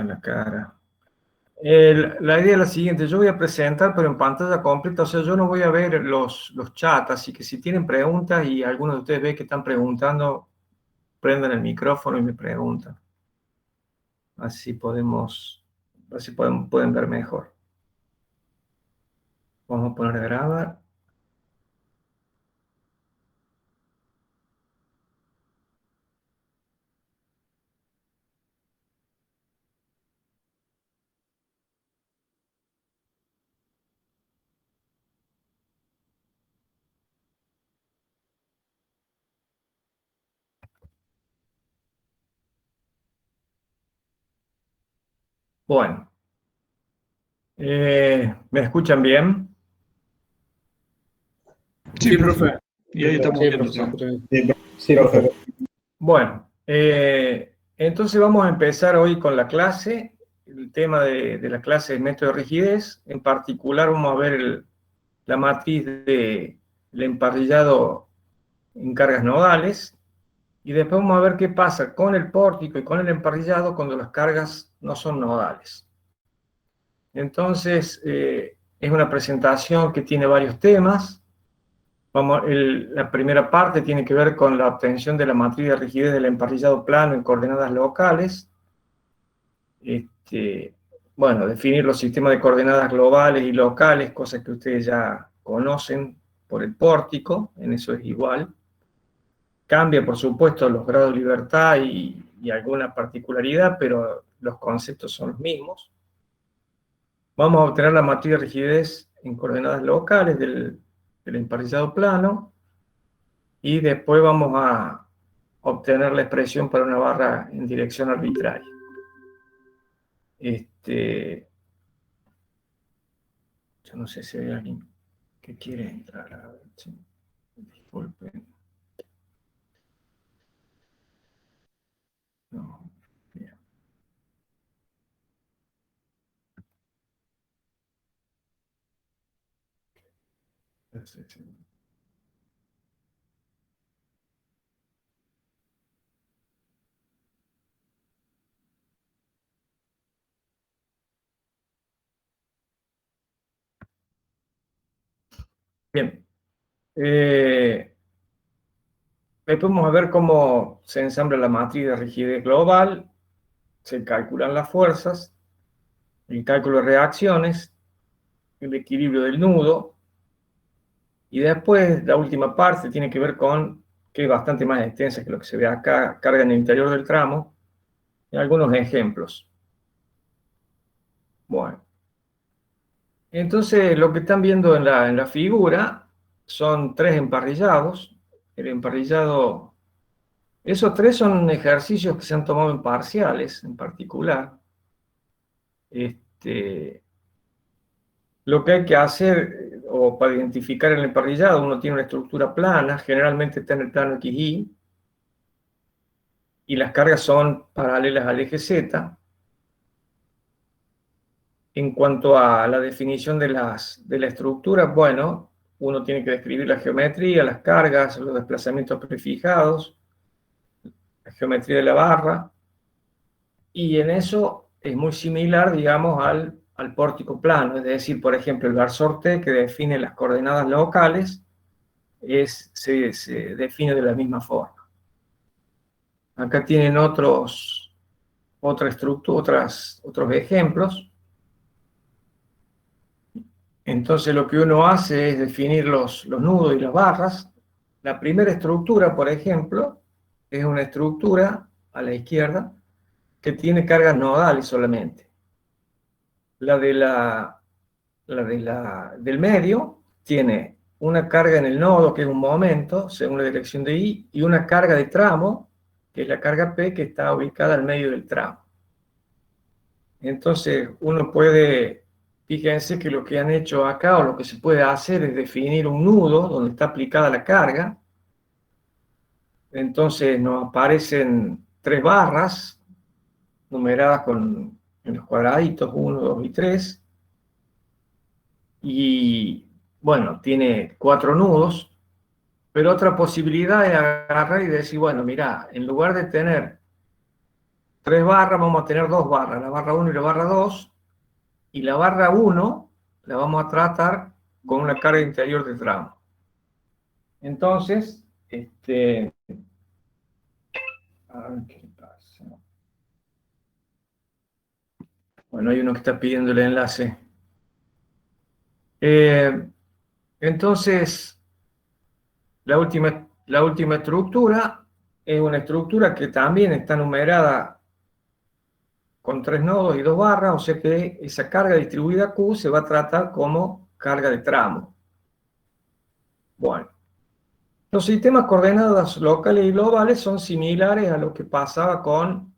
en la cara. La idea es la siguiente, yo voy a presentar, pero en pantalla completa, o sea, yo no voy a ver los chats, así que si tienen preguntas y algunos de ustedes ven que están preguntando, prendan el micrófono y me preguntan. Así pueden ver mejor. Vamos a poner a grabar. Bueno, ¿me escuchan bien? Sí, profe. Y ahí estamos viendo. Sí, profe. Bueno, entonces vamos a empezar hoy con la clase. El tema de la clase es método de rigidez. En particular vamos a ver la matriz del emparrillado en cargas nodales. Y después vamos a ver qué pasa con el pórtico y con el emparrillado cuando las cargas no son nodales. Entonces, es una presentación que tiene varios temas. La primera parte tiene que ver con la obtención de la matriz de rigidez del emparrillado plano en coordenadas locales. Bueno, definir los sistemas de coordenadas globales y locales, cosas que ustedes ya conocen por el pórtico, en eso es igual. Cambia, por supuesto, los grados de libertad y alguna particularidad, pero los conceptos son los mismos. Vamos a obtener la matriz de rigidez en coordenadas locales del emparrillado plano y después vamos a obtener la expresión para una barra en dirección arbitraria. Yo no sé si hay alguien que quiere entrar. A ver, sí. Disculpen. No, bien. Bien. Después vamos a ver cómo se ensambla la matriz de rigidez global, se calculan las fuerzas, el cálculo de reacciones, el equilibrio del nudo, y después la última parte tiene que ver con, que es bastante más extensa que lo que se ve acá, carga en el interior del tramo, y algunos ejemplos. Bueno, entonces lo que están viendo en la figura son tres emparrillados. El emparrillado, esos tres son ejercicios que se han tomado en parciales en particular. Lo que hay que hacer, o para identificar el emparrillado, uno tiene una estructura plana, generalmente está en el plano XY, y las cargas son paralelas al eje Z. En cuanto a la definición de la estructura, bueno, uno tiene que describir la geometría, las cargas, los desplazamientos prefijados, la geometría de la barra, y en eso es muy similar, digamos, al pórtico plano, es decir, por ejemplo, el versor T que define las coordenadas locales se define de la misma forma. Acá tienen otros ejemplos. Entonces lo que uno hace es definir los nudos y las barras. La primera estructura, por ejemplo, es una estructura a la izquierda que tiene cargas nodales solamente. Del medio tiene una carga en el nodo, que es un momento, según la dirección de Y, y una carga de tramo, que es la carga P, que está ubicada al medio del tramo. Entonces, fíjense que lo que han hecho acá, o lo que se puede hacer, es definir un nudo donde está aplicada la carga. Entonces nos aparecen tres barras, numeradas en los cuadraditos 1, 2 y 3. Y bueno, tiene 4 nudos, pero otra posibilidad es agarrar y decir, bueno, mira, en lugar de tener 3 barras, vamos a tener 2 barras, la barra 1 y la barra 2, y la barra 1 la vamos a tratar con una carga interior de tramo. Entonces, a ver qué pasa. Bueno, hay uno que está pidiendo el enlace. Entonces, la última estructura es una estructura que también está numerada con 3 nodos y 2 barras, o sea que esa carga distribuida Q se va a tratar como carga de tramo. Bueno, los sistemas coordenadas locales y globales son similares a lo que pasaba con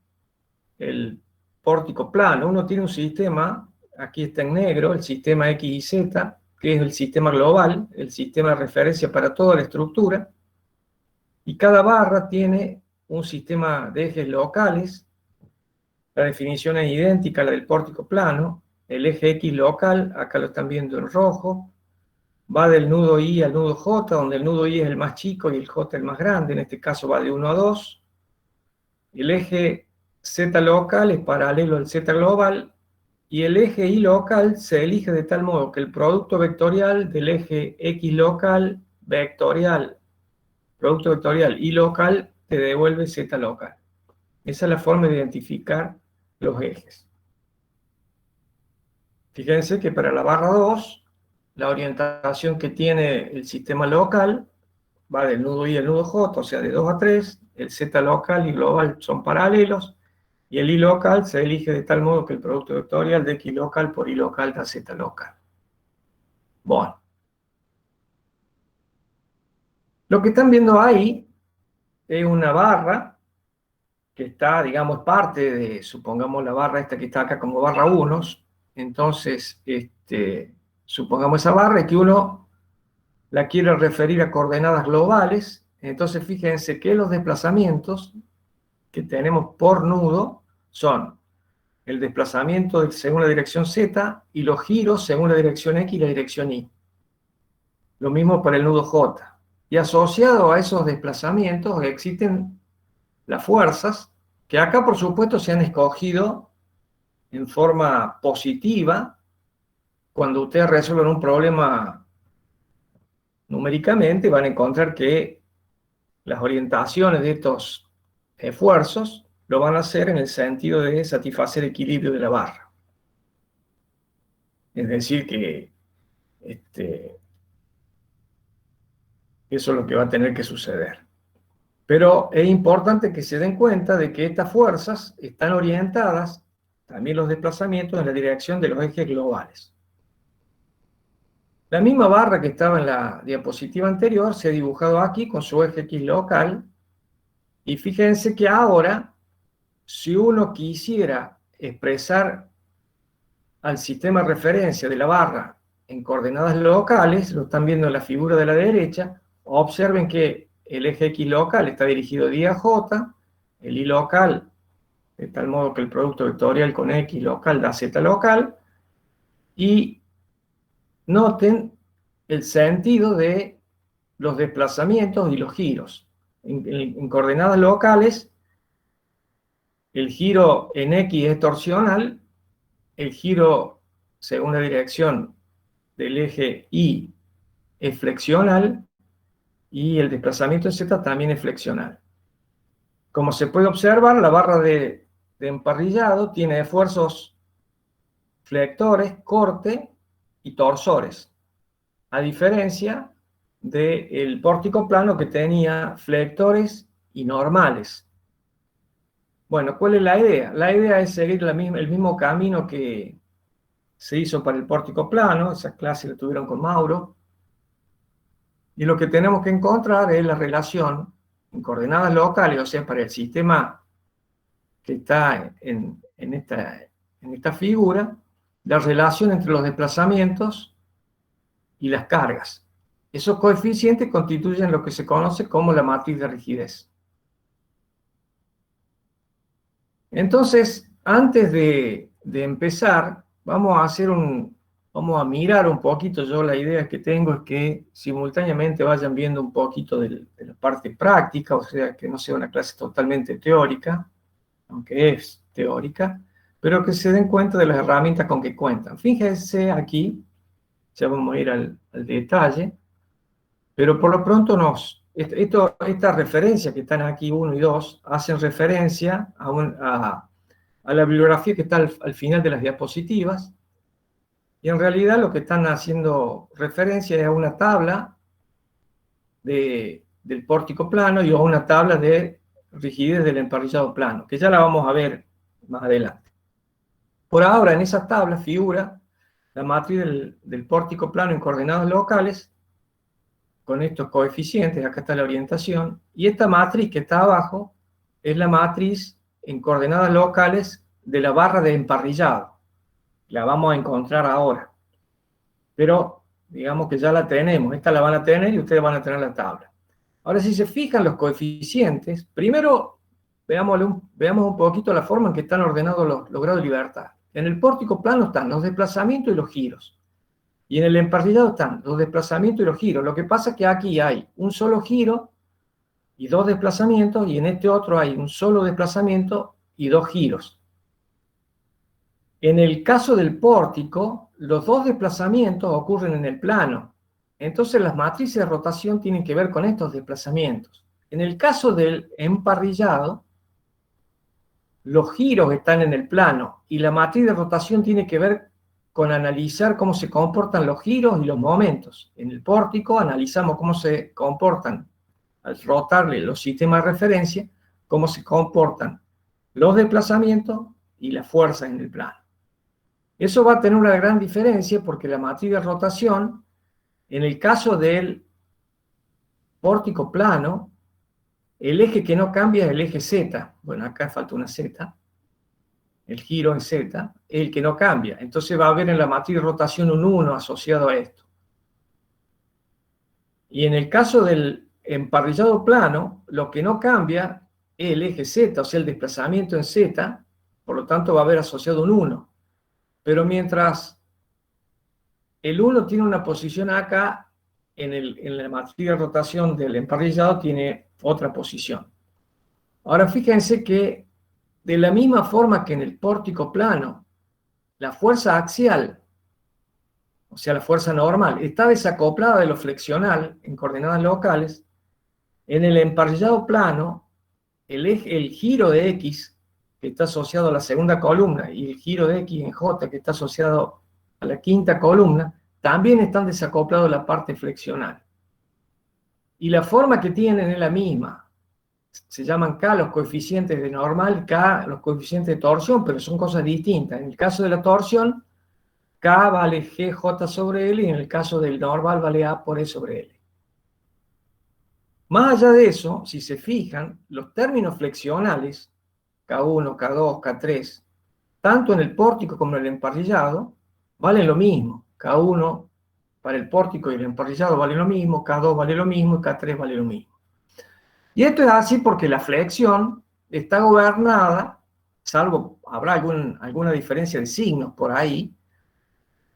el pórtico plano. Uno tiene un sistema, aquí está en negro, el sistema X y Z, que es el sistema global, el sistema de referencia para toda la estructura, y cada barra tiene un sistema de ejes locales. La definición es idéntica a la del pórtico plano. El eje X local, acá lo están viendo en rojo, va del nudo I al nudo J, donde el nudo I es el más chico y el J el más grande, en este caso va de 1 a 2. El eje Z local es paralelo al Z global, y el eje Y local se elige de tal modo que el producto vectorial del eje X local vectorial, producto vectorial Y local, te devuelve Z local. Esa es la forma de identificar los ejes. Fíjense que para la barra 2, la orientación que tiene el sistema local va del nudo I al nudo J, o sea, de 2 a 3, el Z local y global son paralelos, y el Y local se elige de tal modo que el producto vectorial de X local por Y local da Z local. Bueno. Lo que están viendo ahí es una barra que está, digamos, parte de, supongamos la barra esta que está acá como barra 1, entonces, supongamos esa barra y que uno la quiere referir a coordenadas globales, entonces fíjense que los desplazamientos que tenemos por nudo son el desplazamiento según la dirección Z y los giros según la dirección X y la dirección Y. Lo mismo para el nudo J. Y asociado a esos desplazamientos existen las fuerzas, que acá por supuesto se han escogido en forma positiva. Cuando ustedes resuelven un problema numéricamente, van a encontrar que las orientaciones de estos esfuerzos lo van a hacer en el sentido de satisfacer el equilibrio de la barra. Es decir, que eso es lo que va a tener que suceder. Pero es importante que se den cuenta de que estas fuerzas están orientadas, también los desplazamientos, en la dirección de los ejes globales. La misma barra que estaba en la diapositiva anterior se ha dibujado aquí con su eje X local, y fíjense que ahora, si uno quisiera expresar al sistema de referencia de la barra en coordenadas locales, lo están viendo en la figura de la derecha, observen que el eje X local está dirigido de I a J, el Y local, de tal modo que el producto vectorial con X local da Z local, y noten el sentido de los desplazamientos y los giros. En coordenadas locales, el giro en X es torsional, el giro según la dirección del eje Y es flexional, y el desplazamiento en Z también es flexional. Como se puede observar, la barra de emparrillado tiene esfuerzos flectores, corte y torsores, a diferencia del pórtico plano que tenía flectores y normales. Bueno, ¿cuál es la idea? La idea es seguir el mismo camino que se hizo para el pórtico plano, esa clase la tuvieron con Mauro, y lo que tenemos que encontrar es la relación en coordenadas locales, o sea, para el sistema que está en esta figura, la relación entre los desplazamientos y las cargas. Esos coeficientes constituyen lo que se conoce como la matriz de rigidez. Entonces, antes de empezar, vamos a mirar un poquito. Yo la idea que tengo es que simultáneamente vayan viendo un poquito de la parte práctica, o sea, que no sea una clase totalmente teórica. aunque es teórica, pero que se den cuenta de las herramientas con que cuentan. Fíjense aquí, ya vamos a ir al detalle, pero por lo pronto estas referencias que están aquí, 1 y 2, hacen referencia a la bibliografía que está al final de las diapositivas, y en realidad lo que están haciendo referencia es a una tabla del pórtico plano y a una tabla de rigidez del emparrillado plano, que ya la vamos a ver más adelante. Por ahora, en esa tabla figura la matriz del pórtico plano en coordenadas locales, con estos coeficientes, acá está la orientación, y esta matriz que está abajo es la matriz en coordenadas locales de la barra de emparrillado. La vamos a encontrar ahora. Pero digamos que ya la tenemos, esta la van a tener y ustedes van a tener la tabla. Ahora, si se fijan los coeficientes, primero veamos un poquito la forma en que están ordenados los grados de libertad. En el pórtico plano están los desplazamientos y los giros. Y en el emparrillado están los desplazamientos y los giros. Lo que pasa es que aquí hay un solo giro y 2 desplazamientos, y en este otro hay un solo desplazamiento y 2 giros. En el caso del pórtico, los 2 desplazamientos ocurren en el plano. Entonces las matrices de rotación tienen que ver con estos desplazamientos. En el caso del emparrillado, los giros están en el plano y la matriz de rotación tiene que ver con analizar cómo se comportan los giros y los momentos. En el pórtico analizamos cómo se comportan, al rotarle los sistemas de referencia, cómo se comportan los desplazamientos y las fuerzas en el plano. Eso va a tener una gran diferencia porque la matriz de rotación, en el caso del pórtico plano, el eje que no cambia es el eje Z. Bueno, acá falta una Z. El giro en Z es el que no cambia. Entonces va a haber en la matriz de rotación un 1 asociado a esto. Y en el caso del emparrillado plano, lo que no cambia es el eje Z, o sea, el desplazamiento en Z, por lo tanto va a haber asociado un 1. Pero mientras el 1 tiene una posición acá, en la matriz de rotación del emparrillado tiene otra posición. Ahora fíjense que de la misma forma que en el pórtico plano, la fuerza axial, o sea, la fuerza normal, está desacoplada de lo flexional en coordenadas locales, en el emparrillado plano, el giro de X, que está asociado a la segunda columna, y el giro de X en J, que está asociado a la quinta columna, también están desacoplados de la parte flexional. Y la forma que tienen es la misma. Se llaman K los coeficientes de normal, K los coeficientes de torsión, pero son cosas distintas. En el caso de la torsión, K vale GJ sobre L, y en el caso del normal vale A por E sobre L. Más allá de eso, si se fijan, los términos flexionales, K1, K2, K3, tanto en el pórtico como en el emparrillado, valen lo mismo. K1 para el pórtico y el emparrillado vale lo mismo, K2 vale lo mismo y K3 vale lo mismo. Y esto es así porque la flexión está gobernada, salvo habrá alguna diferencia de signos por ahí,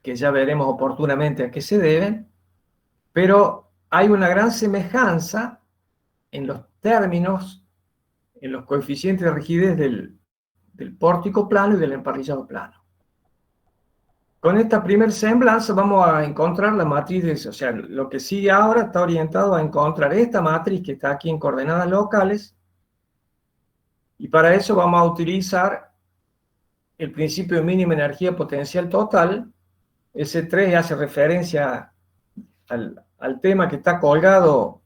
que ya veremos oportunamente a qué se deben, pero hay una gran semejanza en los términos, en los coeficientes de rigidez del pórtico plano y del emparrillado plano. Con esta primer semblanza vamos a encontrar la matriz, o sea, lo que sigue ahora está orientado a encontrar esta matriz que está aquí en coordenadas locales, y para eso vamos a utilizar el principio de mínima energía potencial total. Ese 3 hace referencia al tema que está colgado.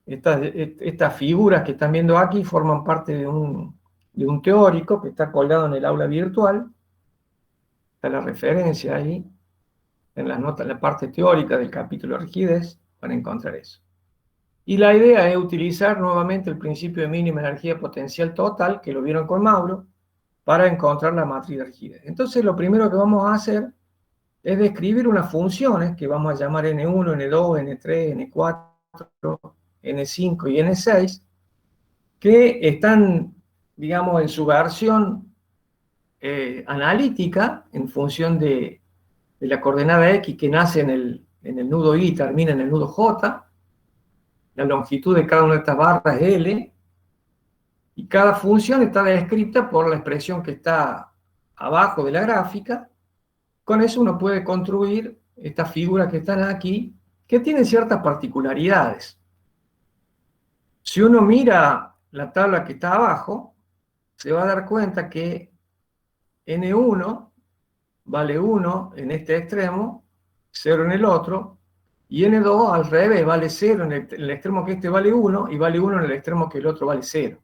Estas figuras que están viendo aquí forman parte de un teórico que está colgado en el aula virtual. Está la referencia ahí, en las notas, en la parte teórica del capítulo de rigidez, para encontrar eso. Y la idea es utilizar nuevamente el principio de mínima energía potencial total, que lo vieron con Mauro, para encontrar la matriz de rigidez. Entonces lo primero que vamos a hacer es describir unas funciones que vamos a llamar N1, N2, N3, N4, N5 y N6, que están, digamos, en su versión analítica, en función de la coordenada X que nace en el nudo Y y termina en el nudo J. La longitud de cada una de estas barras es L, Y cada función está descrita por la expresión que está abajo de la gráfica. Con eso uno puede construir estas figuras que están aquí, que tienen ciertas particularidades. Si uno mira la tabla que está abajo, se va a dar cuenta que N1 vale 1 en este extremo, 0 en el otro, y N2 al revés, vale 0 en el extremo que este vale 1, y vale 1 en el extremo que el otro vale 0.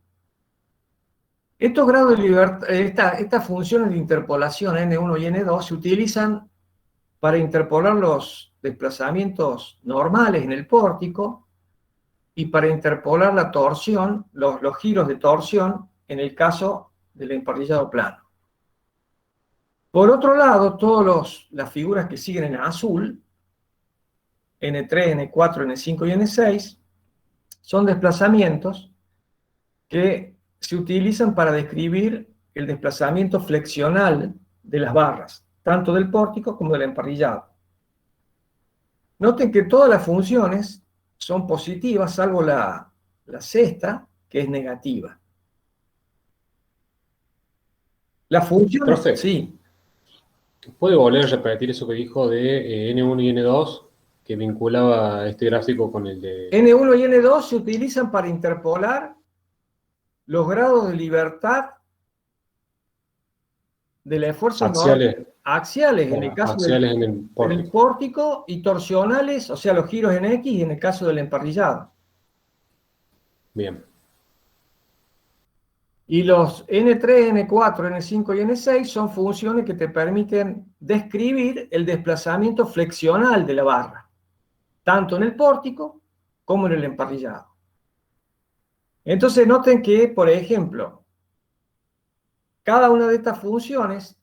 Estos grados de libertad, estas funciones de interpolación N1 y N2 se utilizan para interpolar los desplazamientos normales en el pórtico y para interpolar la torsión, los giros de torsión en el caso del emparrillado plano. Por otro lado, todas las figuras que siguen en azul, N3, N4, N5 y N6, son desplazamientos que se utilizan para describir el desplazamiento flexional de las barras, tanto del pórtico como del emparrillado. Noten que todas las funciones son positivas, salvo la sexta, que es negativa. La función... Profe, Sí. ¿puede volver a repetir eso que dijo de N1 y N2, que vinculaba este gráfico con el de... N1 y N2 se utilizan para interpolar los grados de libertad del esfuerzo axiales en el caso axiales del pórtico y torsionales, o sea, los giros en X en el caso del emparrillado. Bien. Y los N3, N4, N5 y N6 son funciones que te permiten describir el desplazamiento flexional de la barra, tanto en el pórtico como en el emparrillado. Entonces noten que, por ejemplo, cada una de estas funciones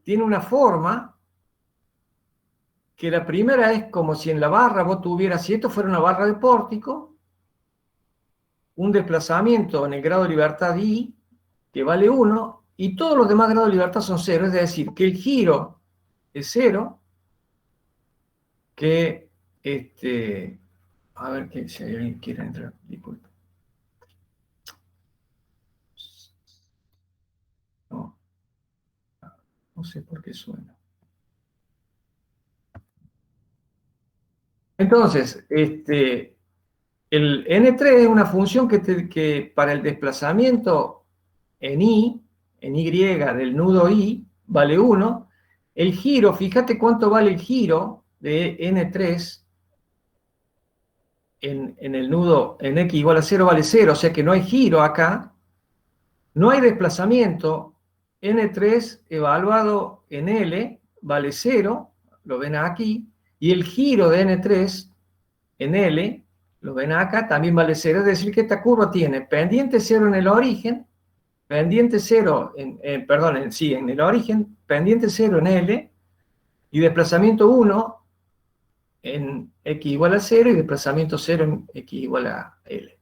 tiene una forma que la primera es como si en la barra vos tuvieras, si esto fuera una barra de pórtico, un desplazamiento en el grado de libertad I, que vale 1, y todos los demás grados de libertad son 0, es decir, que el giro es 0, que, a ver si alguien quiere entrar, disculpe. No sé por qué suena. Entonces, el N3 es una función que para el desplazamiento en Y del nudo I, vale 1. El giro, fíjate cuánto vale el giro de N3 en el nudo en X igual a 0, vale 0, o sea que no hay giro acá. No hay desplazamiento. N3 evaluado en L vale 0, lo ven aquí, y el giro de N3 en L, lo ven acá, también vale 0, es decir que esta curva tiene pendiente 0 en el origen, pendiente 0 en el origen, pendiente 0 en L, y desplazamiento 1 en X igual a 0, y desplazamiento 0 en X igual a L.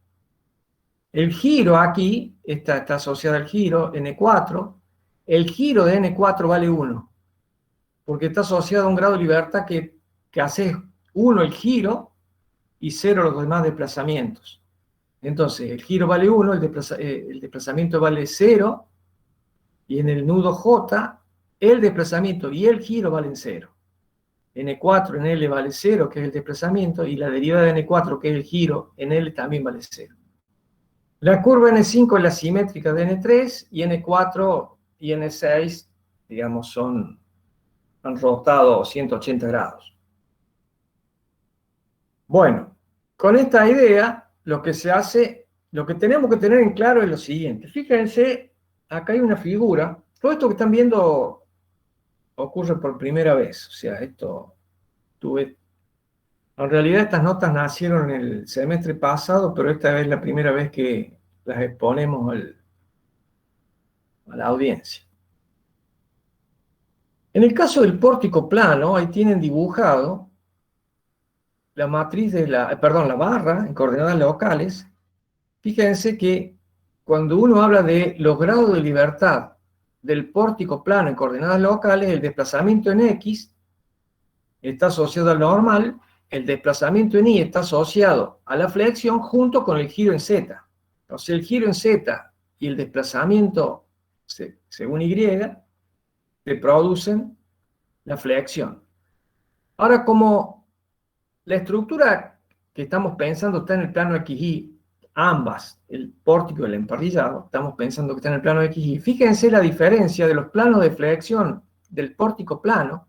El giro aquí, está asociado al giro, N4, el giro de N4 vale 1, porque está asociado a un grado de libertad que hace 1 el giro y 0 los demás desplazamientos. Entonces, el giro vale 1, el desplazamiento vale 0, y en el nudo J, el desplazamiento y el giro valen 0. N4 en L vale 0, que es el desplazamiento, y la derivada de N4, que es el giro, en L también vale 0. La curva N5 es la simétrica de N3, y N4 y N6, digamos, han rotado 180 grados. Bueno, con esta idea, lo que tenemos que tener en claro es lo siguiente. Fíjense, acá hay una figura. Todo esto que están viendo ocurre por primera vez. O sea, en realidad estas notas nacieron en el semestre pasado, pero esta es la primera vez que las exponemos a la audiencia. En el caso del pórtico plano, ahí tienen dibujado la matriz la barra en coordenadas locales. Fíjense que cuando uno habla de los grados de libertad del pórtico plano en coordenadas locales, el desplazamiento en X está asociado al normal, el desplazamiento en Y está asociado a la flexión junto con el giro en Z. O sea, el giro en Z y el desplazamiento según Y te producen la flexión. Ahora, como la estructura que estamos pensando está en el plano XY, ambas, el pórtico y el emparrillado, estamos pensando que está en el plano XY. Fíjense la diferencia de los planos de flexión del pórtico plano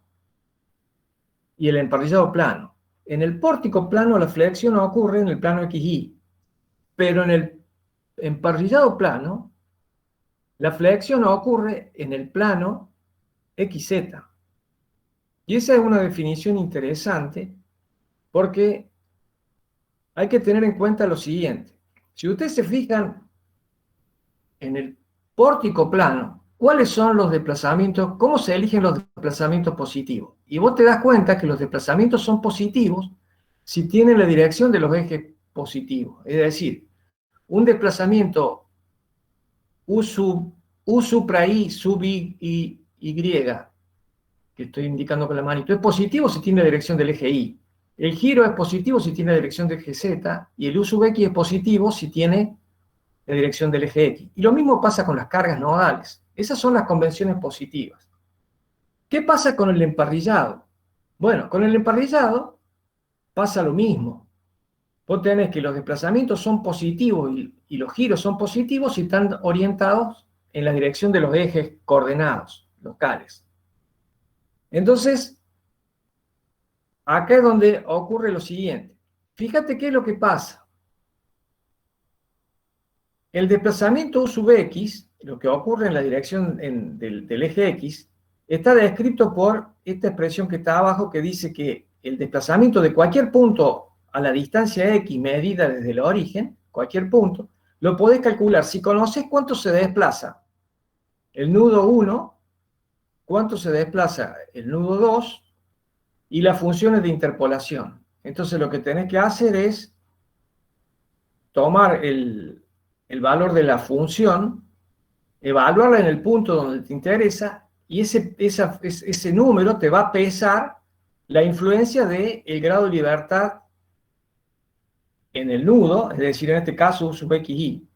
y el emparrillado plano. En el pórtico plano la flexión ocurre en el plano XY, pero en el emparrillado plano la flexión ocurre en el plano XZ. Y esa es una definición interesante porque hay que tener en cuenta lo siguiente. Si ustedes se fijan en el pórtico plano, ¿cuáles son los desplazamientos? ¿Cómo se eligen los desplazamientos positivos? Y vos te das cuenta que los desplazamientos son positivos si tienen la dirección de los ejes positivos. Es decir, un desplazamiento U supra I sub Y, que estoy indicando con la manito, es positivo si tiene la dirección del eje Y. El giro es positivo si tiene la dirección del eje Z, y el U sub X es positivo si tiene la dirección del eje X. Y lo mismo pasa con las cargas nodales. Esas son las convenciones positivas. ¿Qué pasa con el emparrillado? Bueno, con el emparrillado pasa lo mismo. Vos tenés que los desplazamientos son positivos y los giros son positivos si están orientados en la dirección de los ejes coordenados locales. Entonces, acá es donde ocurre lo siguiente. Fíjate qué es lo que pasa. El desplazamiento U sub X, lo que ocurre en la dirección del eje X, está descrito por esta expresión que está abajo que dice que el desplazamiento de cualquier punto a la distancia X medida desde el origen, cualquier punto, lo podés calcular si conoces cuánto se desplaza el nudo 1, cuánto se desplaza el nudo 2 y las funciones de interpolación. Entonces lo que tenés que hacer es tomar el valor de la función, evaluarla en el punto donde te interesa, y ese número te va a pesar la influencia del grado de libertad en el nudo, es decir, en este caso U sub XY.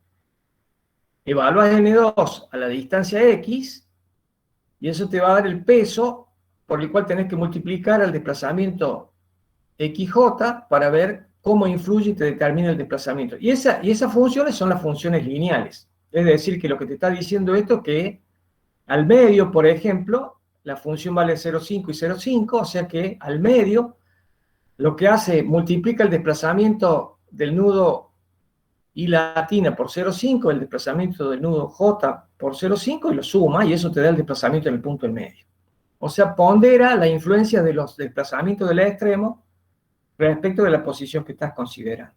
Evalúas N2 a la distancia X, y eso te va a dar el peso por el cual tenés que multiplicar el desplazamiento XJ para ver cómo influye y te determina el desplazamiento. Y esas funciones son las funciones lineales. Es decir, que lo que te está diciendo esto es que al medio, por ejemplo, la función vale 0,5 y 0,5, o sea que al medio lo que hace, multiplica el desplazamiento del nudo I latina por 0,5, el desplazamiento del nudo J por 0,5 y lo suma, y eso te da el desplazamiento en el punto del medio. O sea, pondera la influencia de los desplazamientos del extremo respecto de la posición que estás considerando.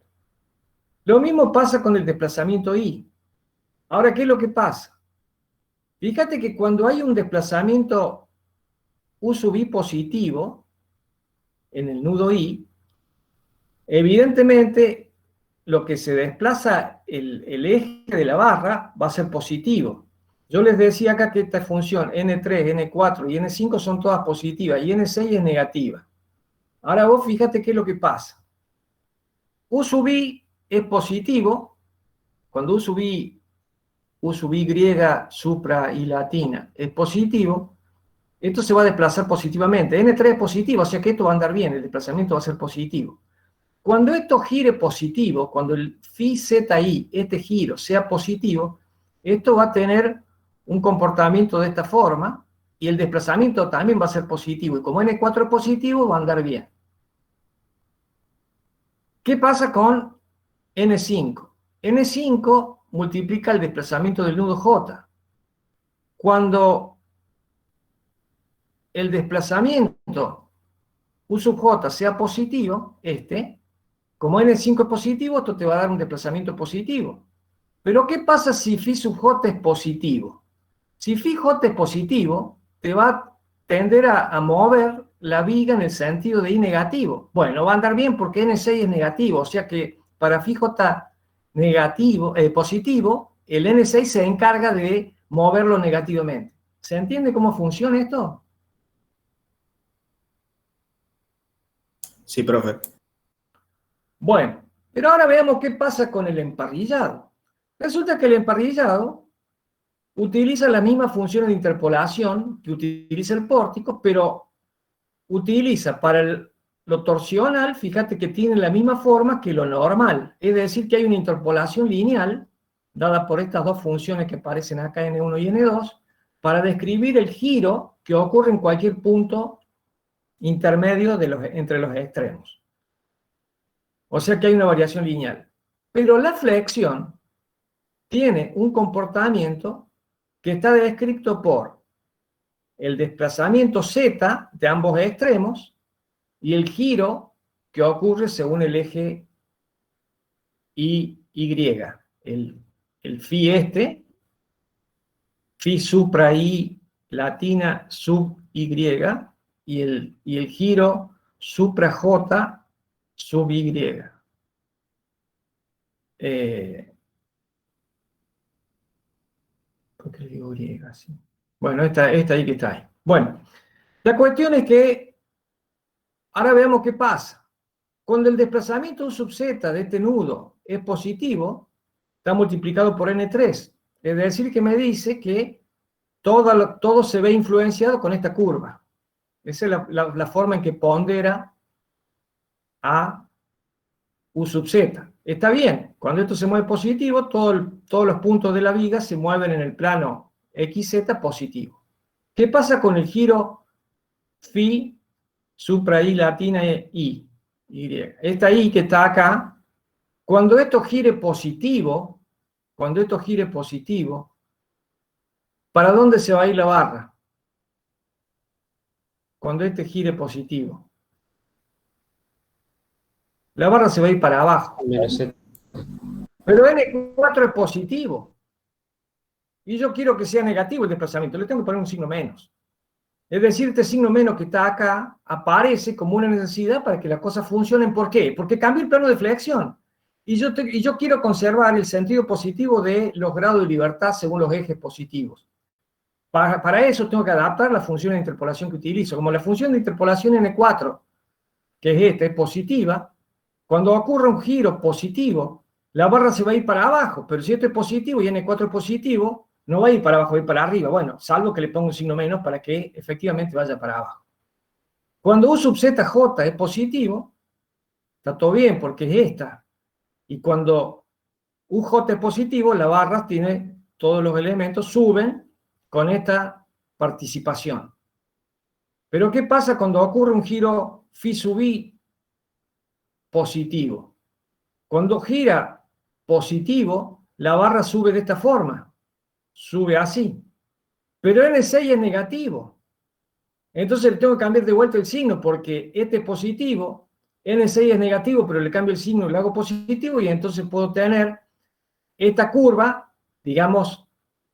Lo mismo pasa con el desplazamiento I. Ahora, ¿qué es lo que pasa? Fíjate que cuando hay un desplazamiento U sub I positivo en el nudo I, evidentemente lo que se desplaza el eje de la barra va a ser positivo. Yo les decía acá que esta función N3, N4 y N5 son todas positivas y N6 es negativa. Ahora vos fíjate qué es lo que pasa. U sub I es positivo, cuando U sub Y supra I latina es positivo, esto se va a desplazar positivamente. N3 es positivo, o sea que esto va a andar bien, el desplazamiento va a ser positivo. Cuando esto gire positivo, cuando el phi ZI, este giro, sea positivo, esto va a tener un comportamiento de esta forma y el desplazamiento también va a ser positivo. Y como N4 es positivo, va a andar bien. ¿Qué pasa con N5? N5 multiplica el desplazamiento del nudo J. Cuando el desplazamiento U sub J sea positivo, como N5 es positivo, esto te va a dar un desplazamiento positivo. Pero ¿qué pasa si phi sub J es positivo? Si phi J es positivo, te va a tender a mover la viga en el sentido de I negativo. Bueno, va a andar bien porque N6 es negativo, o sea que para phi J positivo, el N6 se encarga de moverlo negativamente. ¿Se entiende cómo funciona esto? Sí, profe. Bueno, pero ahora veamos qué pasa con el emparrillado. Resulta que el emparrillado utiliza las mismas funciones de interpolación que utiliza el pórtico, pero utiliza para lo torsional, fíjate que tiene la misma forma que lo normal. Es decir, que hay una interpolación lineal, dada por estas dos funciones que aparecen acá, N1 y N2, para describir el giro que ocurre en cualquier punto intermedio entre los extremos. O sea que hay una variación lineal. Pero la flexión tiene un comportamiento que está descrito por el desplazamiento z de ambos extremos y el giro que ocurre según el eje Y. El phi phi supra I latina sub Y, y el giro supra J sub Y. ¿Por qué le digo Y así? Bueno, esta ahí que está ahí. Bueno, la cuestión es que ahora veamos qué pasa. Cuando el desplazamiento U sub z de este nudo es positivo, está multiplicado por N3. Es decir, que me dice que todo se ve influenciado con esta curva. Esa es la forma en que pondera a U sub z. Está bien, cuando esto se mueve positivo, todos los puntos de la viga se mueven en el plano XZ positivo. ¿Qué pasa con el giro phi supra I latina Y? Esta I que está acá, cuando esto gire positivo, ¿para dónde se va a ir la barra? Cuando este gire positivo. La barra se va a ir para abajo. Pero N4 es positivo. Y yo quiero que sea negativo el desplazamiento. Le tengo que poner un signo menos. Es decir, este signo menos que está acá aparece como una necesidad para que las cosas funcionen. ¿Por qué? Porque cambia el plano de flexión. Y yo quiero conservar el sentido positivo de los grados de libertad según los ejes positivos. Para eso tengo que adaptar la función de interpolación que utilizo. Como la función de interpolación N4, que es esta, es positiva, cuando ocurre un giro positivo, la barra se va a ir para abajo, pero si esto es positivo y N4 es positivo, no va a ir para abajo, va a ir para arriba. Bueno, salvo que le ponga un signo menos para que efectivamente vaya para abajo. Cuando U sub ZJ es positivo, está todo bien porque es esta. Y cuando UJ es positivo, la barra tiene todos los elementos, suben con esta participación. Pero ¿qué pasa cuando ocurre un giro phi sub I positivo? Cuando gira positivo, la barra sube de esta forma. Sube así. Pero N6 es negativo. Entonces le tengo que cambiar de vuelta el signo porque este es positivo, N6 es negativo, pero le cambio el signo y lo hago positivo y entonces puedo tener esta curva, digamos,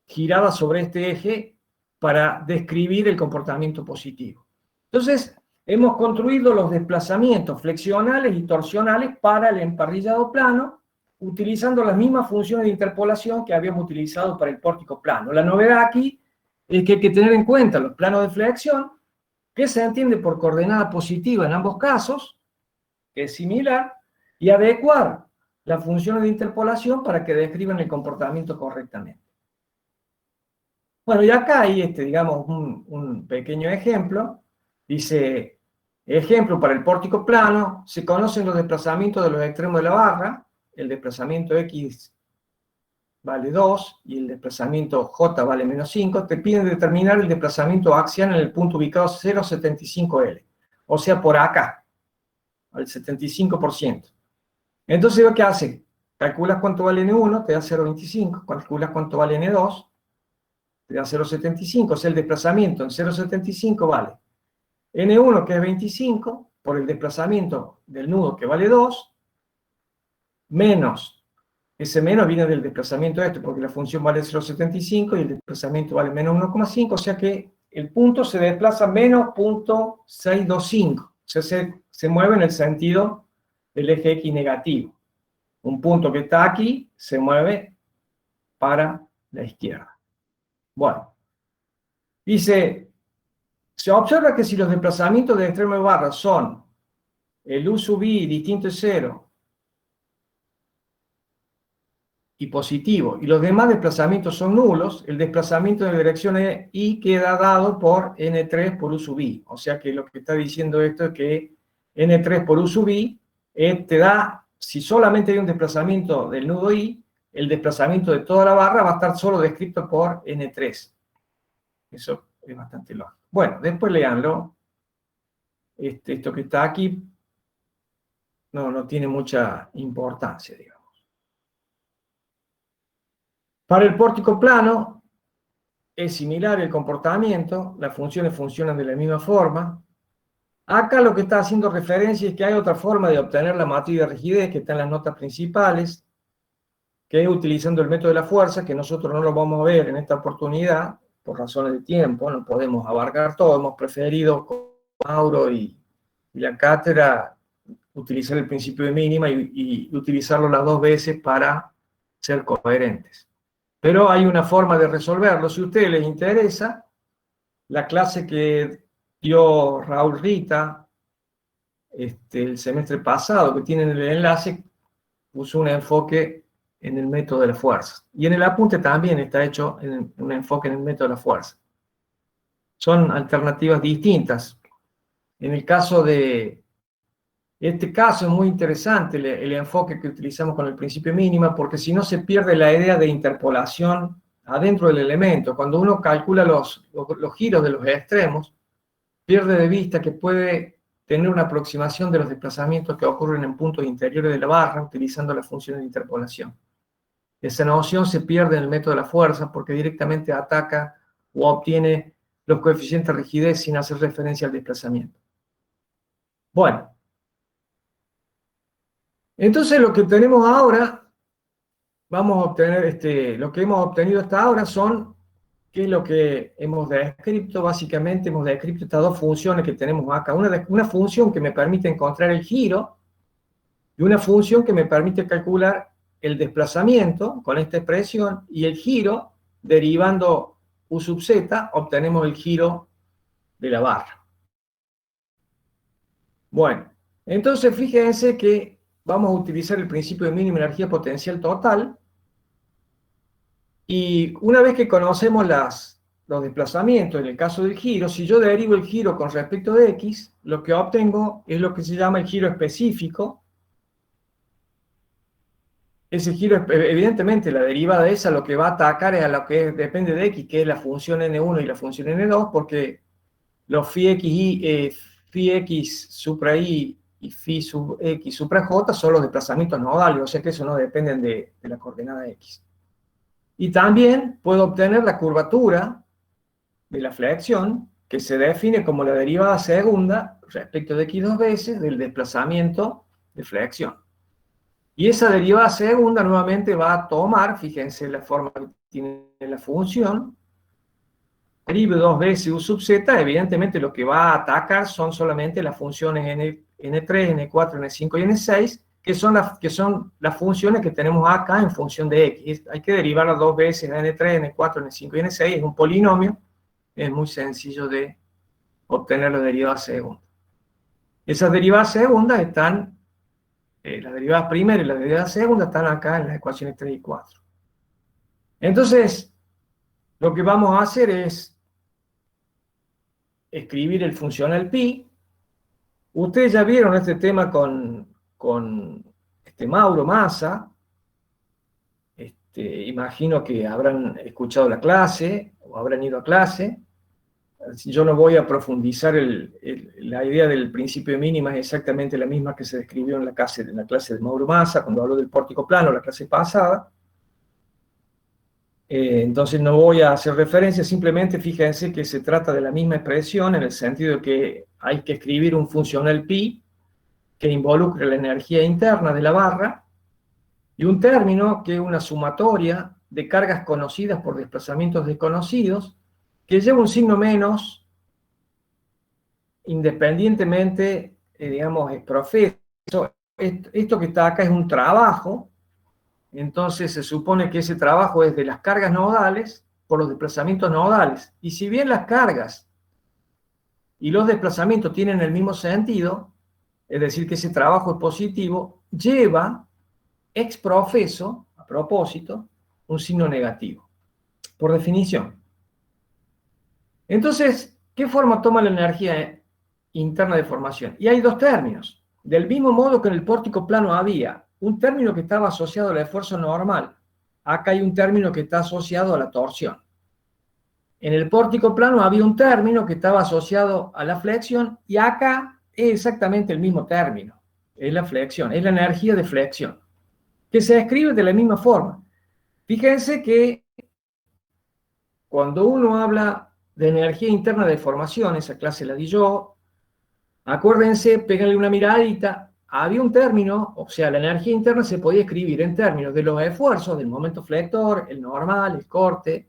girada sobre este eje para describir el comportamiento positivo. Entonces, hemos construido los desplazamientos flexionales y torsionales para el emparrillado plano, utilizando las mismas funciones de interpolación que habíamos utilizado para el pórtico plano. La novedad aquí es que hay que tener en cuenta los planos de flexión, que se entiende por coordenada positiva en ambos casos, que es similar, y adecuar las funciones de interpolación para que describan el comportamiento correctamente. Bueno, y acá hay digamos, un pequeño ejemplo. Dice, ejemplo para el pórtico plano, se conocen los desplazamientos de los extremos de la barra, el desplazamiento X vale 2 y el desplazamiento J vale menos 5, te piden determinar el desplazamiento axial en el punto ubicado 0,75L, o sea, por acá, al 75%. Entonces, ¿qué hace? Calculas cuánto vale N1, te da 0,25, calculas cuánto vale N2, te da 0,75, o sea, el desplazamiento en 0,75 vale N1, que es 25, por el desplazamiento del nudo, que vale 2, menos, ese menos viene del desplazamiento este, porque la función vale 0,75 y el desplazamiento vale menos 1,5, o sea que el punto se desplaza menos 0,625, o sea, se mueve en el sentido del eje X negativo. Un punto que está aquí se mueve para la izquierda. Bueno, dice, se observa que si los desplazamientos de extremo de barra son el U sub I distinto de 0 y positivo, y los demás desplazamientos son nulos, el desplazamiento en dirección Y queda dado por N3 por U sub I. O sea que lo que está diciendo esto es que N3 por U sub I te da, si solamente hay un desplazamiento del nudo I, el desplazamiento de toda la barra va a estar solo descrito por N3. Eso es bastante lógico. Bueno, después léanlo. Esto que está aquí no tiene mucha importancia, digamos. Para el pórtico plano es similar el comportamiento, las funciones funcionan de la misma forma. Acá lo que está haciendo referencia es que hay otra forma de obtener la matriz de rigidez que está en las notas principales, que es utilizando el método de la fuerza, que nosotros no lo vamos a ver en esta oportunidad, por razones de tiempo, no podemos abarcar todo, hemos preferido con Mauro y la cátedra utilizar el principio de mínima y utilizarlo las dos veces para ser coherentes. Pero hay una forma de resolverlo. Si a ustedes les interesa, la clase que dio Raúl Rita el semestre pasado, que tienen el enlace, puso un enfoque en el método de la fuerza. Y en el apunte también está hecho un enfoque en el método de la fuerza. Son alternativas distintas. En el caso de este caso es muy interesante el enfoque que utilizamos con el principio mínima, porque si no se pierde la idea de interpolación adentro del elemento. Cuando uno calcula los giros de los extremos, pierde de vista que puede tener una aproximación de los desplazamientos que ocurren en puntos interiores de la barra utilizando las funciones de interpolación. Esa noción se pierde en el método de la fuerza porque directamente ataca o obtiene los coeficientes de rigidez sin hacer referencia al desplazamiento. Bueno, entonces lo que tenemos ahora, vamos a obtener, lo que hemos obtenido hasta ahora son, ¿qué es lo que hemos descrito? Básicamente hemos descrito estas dos funciones que tenemos acá. Una función que me permite encontrar el giro y una función que me permite calcular el desplazamiento con esta expresión y el giro, derivando U sub z, obtenemos el giro de la barra. Bueno, entonces fíjense que vamos a utilizar el principio de mínima energía potencial total y una vez que conocemos los desplazamientos, en el caso del giro, si yo derivo el giro con respecto de X, lo que obtengo es lo que se llama el giro específico. Ese giro, evidentemente, la derivada esa lo que va a atacar es a lo que depende de X, que es la función N1 y la función N2, porque los phi X supra I y phi sub X supra J son los desplazamientos nodales, o sea que eso no dependen de la coordenada X. Y también puedo obtener la curvatura de la flexión, que se define como la derivada segunda respecto de X dos veces del desplazamiento de flexión. Y esa derivada segunda nuevamente va a tomar, fíjense la forma que tiene la función, derive dos veces U sub z, evidentemente lo que va a atacar son solamente las funciones N3, N4, N5 y N6, que son las funciones que tenemos acá en función de X. Hay que derivarlas dos veces a N3, N4, N5 y N6, es un polinomio, es muy sencillo de obtener la derivada segunda. Esas derivadas segundas están, las derivadas primera y la derivada segunda están acá en las ecuaciones 3 y 4. Entonces, lo que vamos a hacer es escribir el funcional pi. Ustedes ya vieron este tema con Mauro Massa. Imagino que habrán escuchado la clase o habrán ido a clase. Yo no voy a profundizar, la idea del principio de mínima es exactamente la misma que se describió en la clase de Mauro Massa, cuando habló del pórtico plano, la clase pasada. Entonces no voy a hacer referencia, simplemente fíjense que se trata de la misma expresión en el sentido de que hay que escribir un funcional pi que involucre la energía interna de la barra y un término que es una sumatoria de cargas conocidas por desplazamientos desconocidos que lleva un signo menos independientemente, digamos, es profeso. Esto que está acá es un trabajo. Entonces se supone que ese trabajo es de las cargas nodales por los desplazamientos nodales. Y si bien las cargas y los desplazamientos tienen el mismo sentido, es decir, que ese trabajo es positivo, lleva ex profeso a propósito, un signo negativo, por definición. Entonces, ¿qué forma toma la energía interna de formación? Y hay dos términos. Del mismo modo que en el pórtico plano había un término que estaba asociado al esfuerzo normal, acá hay un término que está asociado a la torsión. En el pórtico plano había un término que estaba asociado a la flexión y acá es exactamente el mismo término. Es la flexión, es la energía de flexión, que se escribe de la misma forma. Fíjense que cuando uno habla de energía interna de formación, esa clase la di yo, acuérdense, péganle una miradita, había un término, o sea, la energía interna se podía escribir en términos de los esfuerzos, del momento flector, el normal, el corte,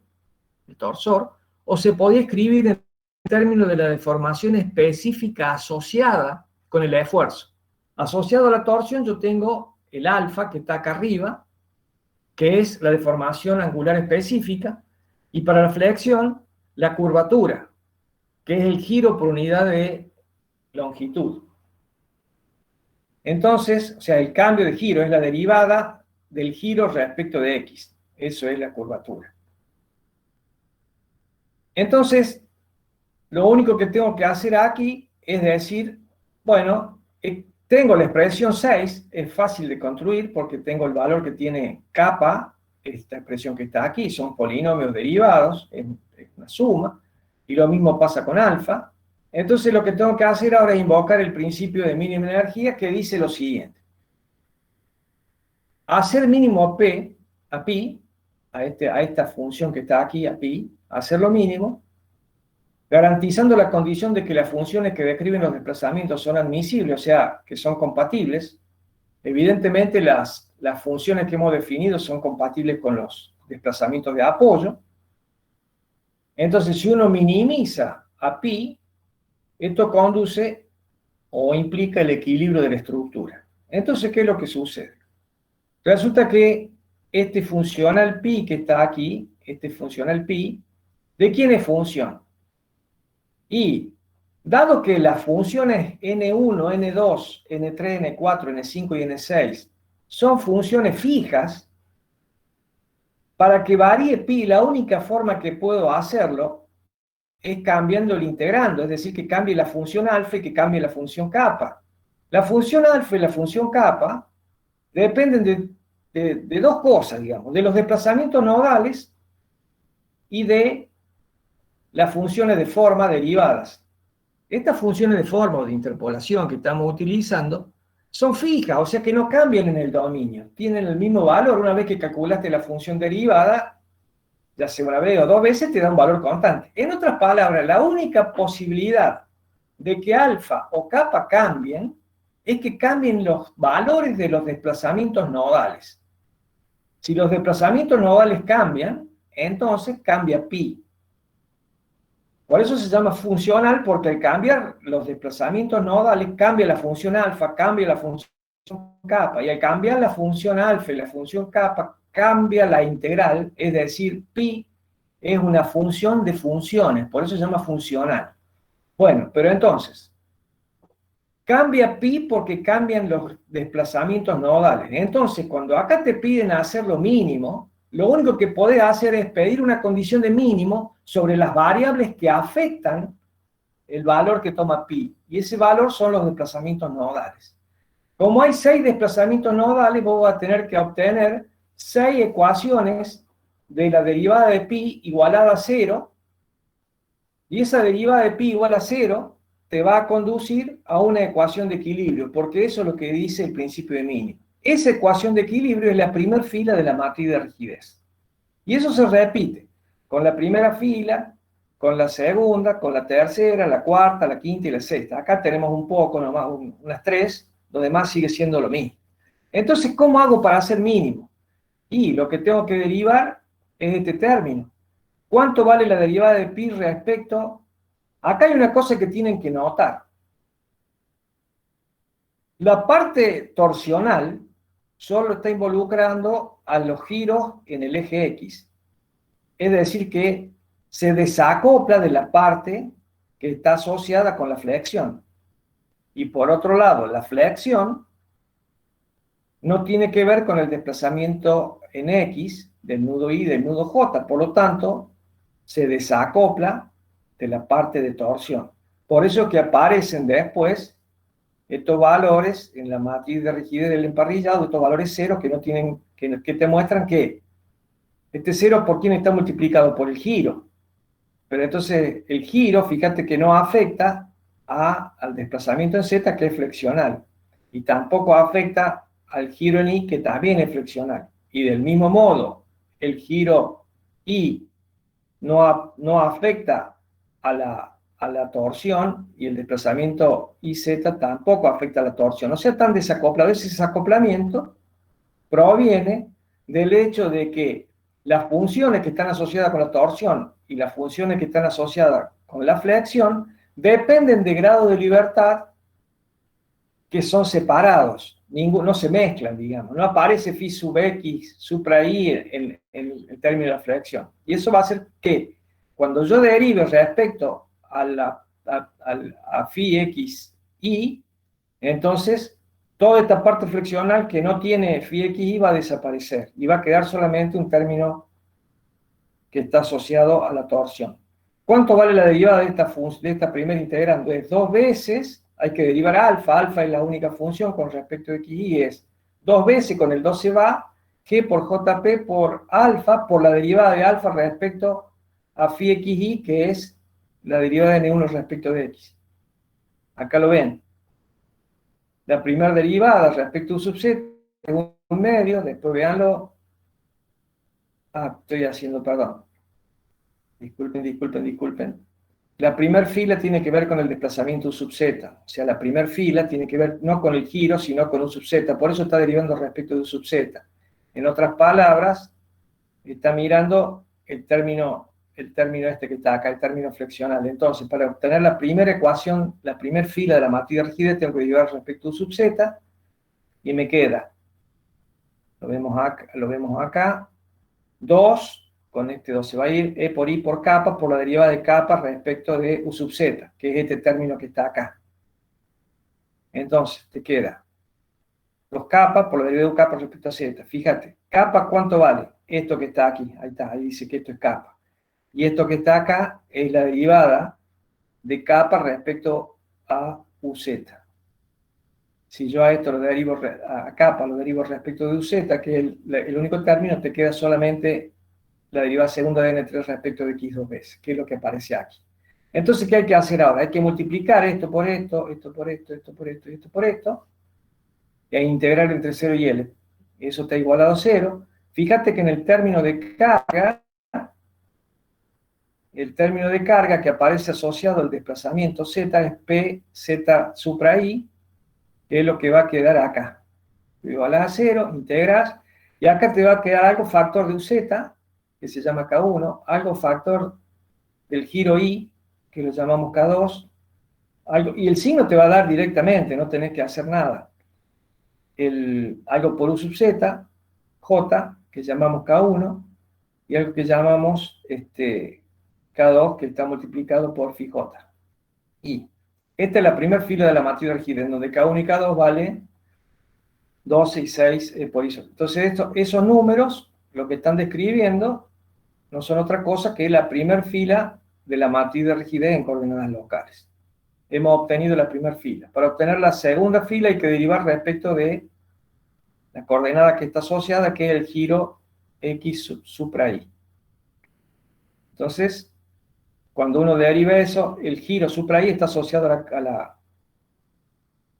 el torsor, o se podía escribir en términos de la deformación específica asociada con el esfuerzo. Asociado a la torsión yo tengo el alfa, que está acá arriba, que es la deformación angular específica, y para la flexión, la curvatura, que es el giro por unidad de longitud. Entonces, o sea, el cambio de giro es la derivada del giro respecto de x. Eso es la curvatura. Entonces, lo único que tengo que hacer aquí es decir, bueno, tengo la expresión 6, es fácil de construir porque tengo el valor que tiene kappa, esta expresión que está aquí, son polinomios derivados, es una suma, y lo mismo pasa con alfa. Entonces lo que tengo que hacer ahora es invocar el principio de mínima energía que dice lo siguiente. Hacer mínimo a pi, a esta función que está aquí, a pi, hacerlo mínimo, garantizando la condición de que las funciones que describen los desplazamientos son admisibles, o sea, que son compatibles. Evidentemente las funciones que hemos definido son compatibles con los desplazamientos de apoyo. Entonces, si uno minimiza a pi, esto conduce o implica el equilibrio de la estructura. Entonces, ¿qué es lo que sucede? Resulta que este funcional pi que está aquí, este funcional pi, ¿de quién es función? Y dado que las funciones n1, n2, n3, n4, n5 y n6 son funciones fijas, para que varíe pi, la única forma que puedo hacerlo es cambiando el integrando, es decir, que cambie la función alfa y que cambie la función kappa. La función alfa y la función kappa dependen de dos cosas, digamos, de los desplazamientos nodales y de las funciones de forma derivadas. Estas funciones de forma o de interpolación que estamos utilizando son fijas, o sea que no cambian en el dominio, tienen el mismo valor. Una vez que calculaste la función derivada, ya sea una vez o dos veces, te da un valor constante. En otras palabras, la única posibilidad de que alfa o kappa cambien es que cambien los valores de los desplazamientos nodales. Si los desplazamientos nodales cambian, entonces cambia pi. Por eso se llama funcional, porque al cambiar los desplazamientos nodales, cambia la función alfa, cambia la función kappa, y al cambiar la función alfa y la función kappa, cambia la integral, es decir, pi es una función de funciones, por eso se llama funcional. Bueno, pero entonces, cambia pi porque cambian los desplazamientos nodales. Entonces, cuando acá te piden hacer lo mínimo, lo único que podés hacer es pedir una condición de mínimo sobre las variables que afectan el valor que toma pi. Y ese valor son los desplazamientos nodales. Como hay 6 desplazamientos nodales, vos vas a tener que obtener 6 ecuaciones de la derivada de pi igualada a 0. Y esa derivada de pi igual a 0 te va a conducir a una ecuación de equilibrio, porque eso es lo que dice el principio de mínimo. Esa ecuación de equilibrio es la primera fila de la matriz de rigidez. Y eso se repite con la primera fila, con la segunda, con la tercera, la cuarta, la quinta y la sexta. Acá tenemos un poco, nomás unas 3, lo demás sigue siendo lo mismo. Entonces, ¿cómo hago para hacer mínimo? Y lo que tengo que derivar es este término. ¿Cuánto vale la derivada de pi respecto? Acá hay una cosa que tienen que notar. La parte torsional solo está involucrando a los giros en el eje X. Es decir, que se desacopla de la parte que está asociada con la flexión. Y por otro lado, la flexión no tiene que ver con el desplazamiento en X del nudo Y del nudo J, por lo tanto, se desacopla de la parte de torsión. Por eso que aparecen después estos valores en la matriz de rigidez del emparrillado, estos valores ceros que no tienen, que te muestran que este cero por quién está multiplicado por el giro. Pero entonces el giro, fíjate que no afecta al desplazamiento en Z, que es flexional, y tampoco afecta al giro en Y, que también es flexional. Y del mismo modo, el giro Y no afecta a la torsión, y el desplazamiento IZ tampoco afecta a la torsión. O sea, tan desacoplado. Ese desacoplamiento proviene del hecho de que las funciones que están asociadas con la torsión y las funciones que están asociadas con la flexión dependen de grado de libertad que son separados, no se mezclan, digamos. No aparece phi sub x supra y en el término de la flexión. Y eso va a hacer que cuando yo derive respecto a phi x y, entonces toda esta parte flexional que no tiene phi x y va a desaparecer y va a quedar solamente un término que está asociado a la torsión. ¿Cuánto vale la derivada de esta primera integrando? Es 2 veces, hay que derivar alfa es la única función con respecto a x y, es 2 veces, con el 2 se va, g por jp por alfa, por la derivada de alfa respecto a phi x y, que es la derivada de n1 respecto de x. Acá lo ven. La primera derivada respecto a un subset es un medio, después veanlo. Estoy haciendo, perdón. Disculpen. La primera fila tiene que ver con el desplazamiento subzeta. O sea, la primera fila tiene que ver no con el giro, sino con un subzeta. Por eso está derivando respecto de un subzeta. En otras palabras, está mirando el término este que está acá, el término flexional. Entonces, para obtener la primera ecuación, la primera fila de la matriz de rigidez, tengo que derivar respecto a un subzeta, y me queda, lo vemos acá, 2, con este 2 se va a ir, E por I por kappa, por la derivada de kappa respecto de U sub z, que es este término que está acá. Entonces, te queda los kappa por la derivada de U kappa respecto a z. Fíjate, kappa, ¿cuánto vale? Esto que está aquí, ahí está, ahí dice que esto es kappa. Y esto que está acá es la derivada de kappa respecto a UZ. Si yo a esto lo derivo, a kappa lo derivo respecto de UZ, que es el único término, te queda solamente la derivada segunda de N3 respecto de X dos veces, que es lo que aparece aquí. Entonces, ¿qué hay que hacer ahora? Hay que multiplicar esto por esto, esto por esto, esto por esto y esto por esto, y integrar entre 0 y L. Eso está igualado a 0. Fíjate que en el término de carga, que aparece asociado al desplazamiento Z es P, Z supra I, que es lo que va a quedar acá. Igualas a 0, integras, y acá te va a quedar algo factor de UZ, que se llama K1, algo factor del giro I, que lo llamamos K2, y el signo te va a dar directamente, no tenés que hacer nada. Algo por U sub Z, J, que llamamos K1, y algo que llamamos K2, que está multiplicado por phi J. Y esta es la primera fila de la matriz de rigidez, donde K1 y K2 vale 12 y 6 por eso. Entonces, esos números, lo que están describiendo, no son otra cosa que la primera fila de la matriz de rigidez en coordenadas locales. Hemos obtenido la primera fila. Para obtener la segunda fila hay que derivar respecto de la coordenada que está asociada, que es el giro X supra Y. Entonces, cuando uno deriva eso, el giro supra Y está asociado a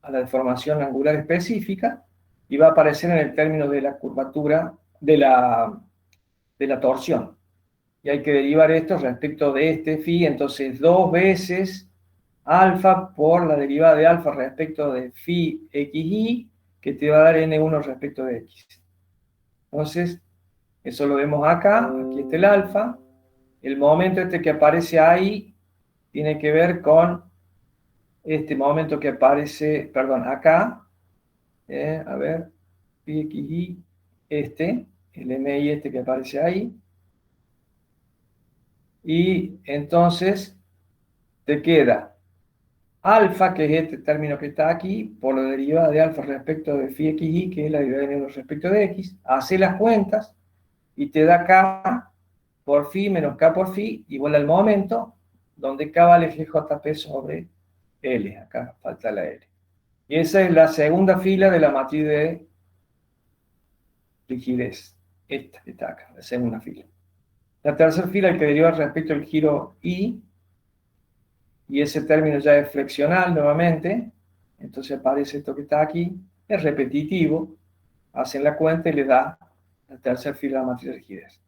la deformación angular específica y va a aparecer en el término de la curvatura de la torsión. Y hay que derivar esto respecto de este phi, entonces 2 veces alfa por la derivada de alfa respecto de phi xy, que te va a dar n1 respecto de x. Entonces, eso lo vemos acá, aquí está el alfa. El momento que aparece ahí tiene que ver con este momento que aparece, perdón, acá, a ver, phi xy, el mi que aparece ahí. Y entonces te queda alfa, que es este término que está aquí, por la derivada de alfa respecto de phi xy, que es la derivada de n respecto de x. Hace las cuentas, y te da K por phi menos K por phi igual al momento, donde K vale GJP sobre L. Acá falta la L. Y esa es la segunda fila de la matriz de rigidez. Esta que está acá, la segunda fila. La tercera fila, el que deriva respecto al giro I, y ese término ya es flexional nuevamente, entonces aparece esto que está aquí, es repetitivo, hacen la cuenta y le da la tercera fila de la matriz de rigidez.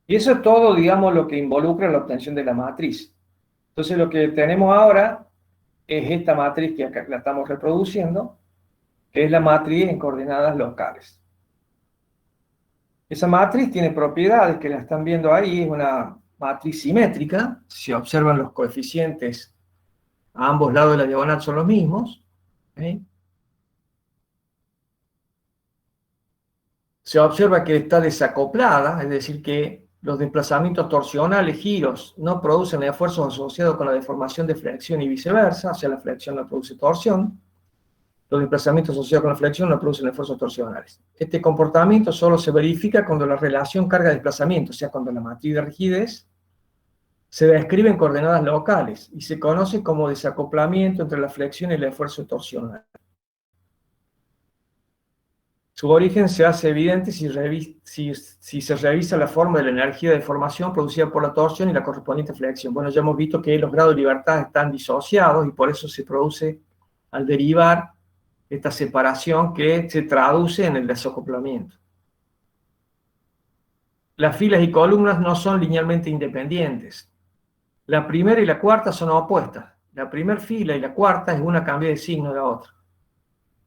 Y eso es todo, digamos, lo que involucra la obtención de la matriz. Entonces lo que tenemos ahora es esta matriz que acá la estamos reproduciendo, que es la matriz en coordenadas locales. Esa matriz tiene propiedades que la están viendo ahí, es una matriz simétrica, si observan los coeficientes a ambos lados de la diagonal son los mismos. ¿Sí? Se observa que está desacoplada, es decir, que los desplazamientos torsionales, giros, no producen esfuerzos asociados con la deformación de flexión y viceversa, o sea, la flexión no produce torsión. Los desplazamientos asociados con la flexión no producen esfuerzos torsionales. Este comportamiento solo se verifica cuando la relación carga-desplazamiento, o sea, cuando la matriz de rigidez se describe en coordenadas locales y se conoce como desacoplamiento entre la flexión y el esfuerzo torsional. Su origen se hace evidente si se revisa la forma de la energía de deformación producida por la torsión y la correspondiente flexión. Bueno, ya hemos visto que los grados de libertad están disociados y por eso se produce al derivar esta separación que se traduce en el desacoplamiento. Las filas y columnas no son linealmente independientes. La primera y la cuarta son opuestas. La primera fila y la cuarta es una cambia de signo de la otra.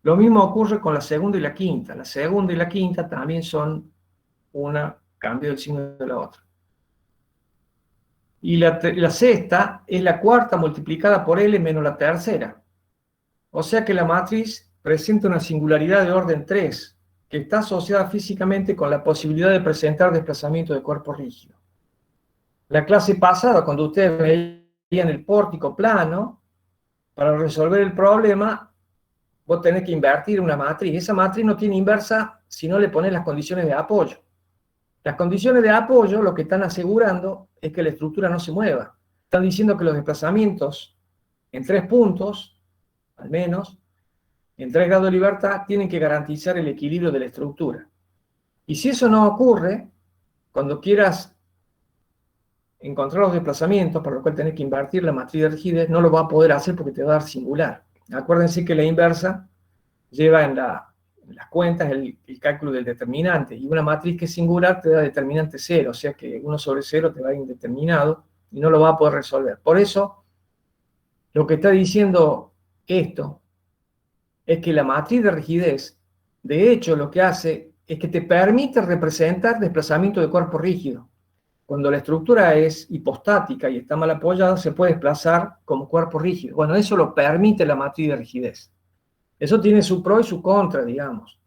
Lo mismo ocurre con la segunda y la quinta. La segunda y la quinta también son una cambio del signo de la otra. Y la sexta es la cuarta multiplicada por L menos la tercera. O sea que la matriz presenta una singularidad de orden 3, que está asociada físicamente con la posibilidad de presentar desplazamiento de cuerpo rígido. La clase pasada, cuando ustedes veían el pórtico plano, para resolver el problema, vos tenés que invertir una matriz. Esa matriz no tiene inversa si no le pones las condiciones de apoyo. Las condiciones de apoyo lo que están asegurando es que la estructura no se mueva. Están diciendo que los desplazamientos en 3 puntos, al menos, en 3 grados de libertad, tienen que garantizar el equilibrio de la estructura. Y si eso no ocurre, cuando quieras encontrar los desplazamientos, para lo cual tenés que invertir la matriz de rigidez, no lo va a poder hacer porque te va a dar singular. Acuérdense que la inversa lleva en las cuentas el cálculo del determinante, y una matriz que es singular te da determinante 0, o sea que 1 sobre 0 te va a dar indeterminado, y no lo va a poder resolver. Por eso, lo que está diciendo esto es que la matriz de rigidez, de hecho, lo que hace es que te permite representar desplazamiento de cuerpo rígido. Cuando la estructura es hipostática y está mal apoyada, se puede desplazar como cuerpo rígido. Bueno, eso lo permite la matriz de rigidez. Eso tiene su pro y su contra, digamos.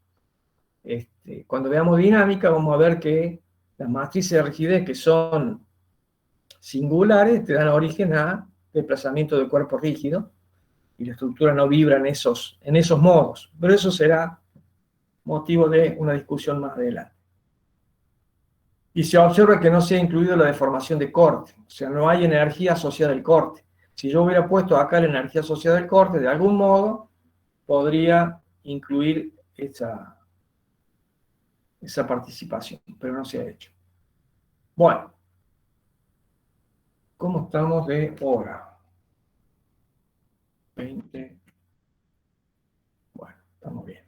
Cuando veamos dinámica, vamos a ver que las matrices de rigidez que son singulares te dan origen a desplazamiento de cuerpo rígido, y la estructura no vibra en esos modos. Pero eso será motivo de una discusión más adelante. Y se observa que no se ha incluido la deformación de corte, o sea, no hay energía asociada al corte. Si yo hubiera puesto acá la energía asociada al corte, de algún modo podría incluir esa participación, pero no se ha hecho. Bueno, ¿cómo estamos de hora? 20. Bueno, estamos bien.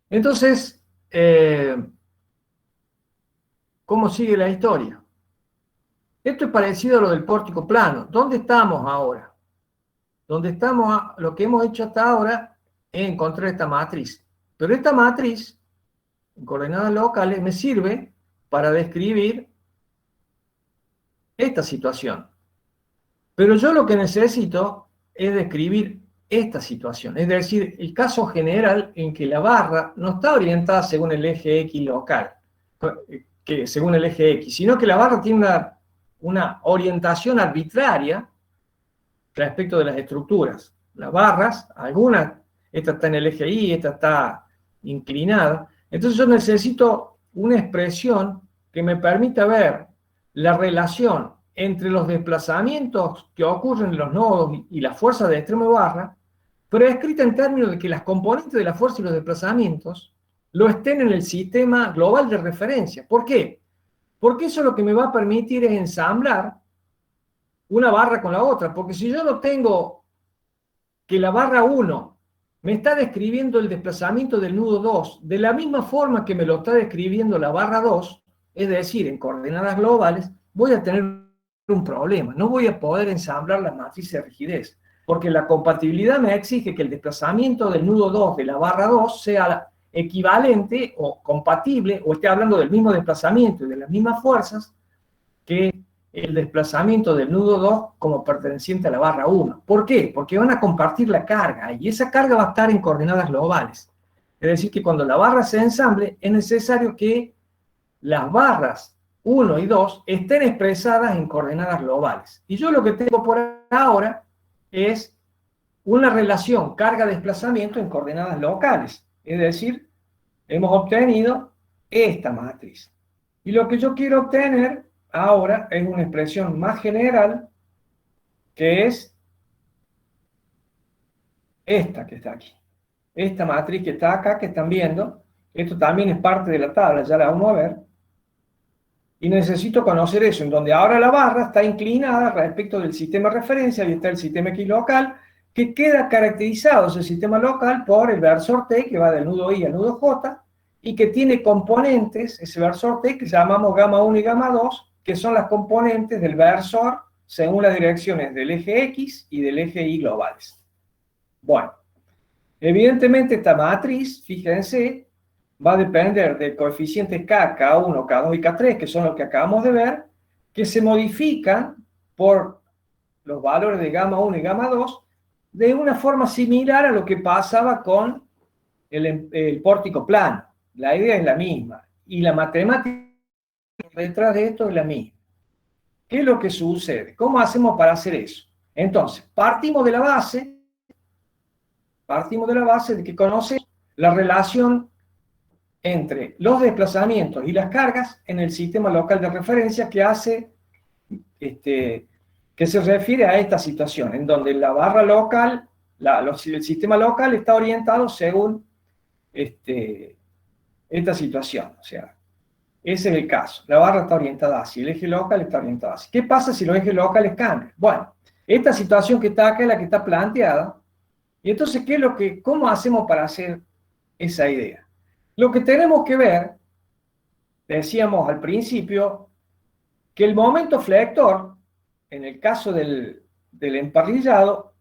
Entonces, ¿cómo sigue la historia? Esto es parecido a lo del pórtico plano. ¿Dónde estamos ahora? Lo que hemos hecho hasta ahora es encontrar esta matriz. Pero esta matriz, en coordenadas locales, me sirve para describir esta situación. Pero yo lo que necesito es describir esta situación. Es decir, el caso general en que la barra no está orientada según el eje X local, según el eje X, sino que la barra tiene una orientación arbitraria respecto de las estructuras. Las barras, esta está en el eje Y, esta está inclinada. Entonces yo necesito una expresión que me permita ver la relación entre los desplazamientos que ocurren en los nodos y la fuerza de extremo de barra, pero escrita en términos de que las componentes de la fuerza y los desplazamientos lo estén en el sistema global de referencia. ¿Por qué? Porque eso lo que me va a permitir es ensamblar una barra con la otra, porque si yo no tengo que la barra 1 me está describiendo el desplazamiento del nudo 2 de la misma forma que me lo está describiendo la barra 2, es decir, en coordenadas globales, voy a tener un problema. No voy a poder ensamblar las matrices de rigidez, porque la compatibilidad me exige que el desplazamiento del nudo 2 de la barra 2 sea equivalente o compatible, o esté hablando del mismo desplazamiento y de las mismas fuerzas que el desplazamiento del nudo 2 como perteneciente a la barra 1. ¿Por qué? Porque van a compartir la carga, y esa carga va a estar en coordenadas globales. Es decir, que cuando la barra se ensamble, es necesario que las barras 1 y 2 estén expresadas en coordenadas globales. Y yo lo que tengo por ahora es una relación carga-desplazamiento en coordenadas locales. Es decir, hemos obtenido esta matriz. Y lo que yo quiero obtener ahora es una expresión más general, que es esta que está aquí. Esta matriz que está acá, que están viendo. Esto también es parte de la tabla, ya la vamos a ver. Y necesito conocer eso, en donde ahora la barra está inclinada respecto del sistema de referencia, y está el sistema X local, que queda caracterizado ese sistema local por el versor T, que va del nudo I al nudo J, y que tiene componentes, ese versor T, que llamamos gamma 1 y gamma 2, que son las componentes del versor según las direcciones del eje X y del eje Y globales. Bueno, evidentemente esta matriz, fíjense, va a depender del coeficiente K, K1, K2 y K3, que son los que acabamos de ver, que se modifican por los valores de gamma 1 y gamma 2 de una forma similar a lo que pasaba con el pórtico plano. La idea es la misma, y la matemática detrás de esto es la misma. ¿Qué es lo que sucede? ¿Cómo hacemos para hacer eso? Entonces, partimos de la base de que conocemos la relación entre los desplazamientos y las cargas en el sistema local de referencia, que hace, que se refiere a esta situación, en donde la barra local, el sistema local está orientado según esta situación. O sea, ese es el caso. La barra está orientada así, el eje local está orientado así. ¿Qué pasa si los ejes locales cambian? Bueno, esta situación que está acá es la que está planteada. Y entonces, ¿cómo hacemos para hacer esa idea? Lo que tenemos que ver, decíamos al principio, que el momento flector, en el caso del emparrillado,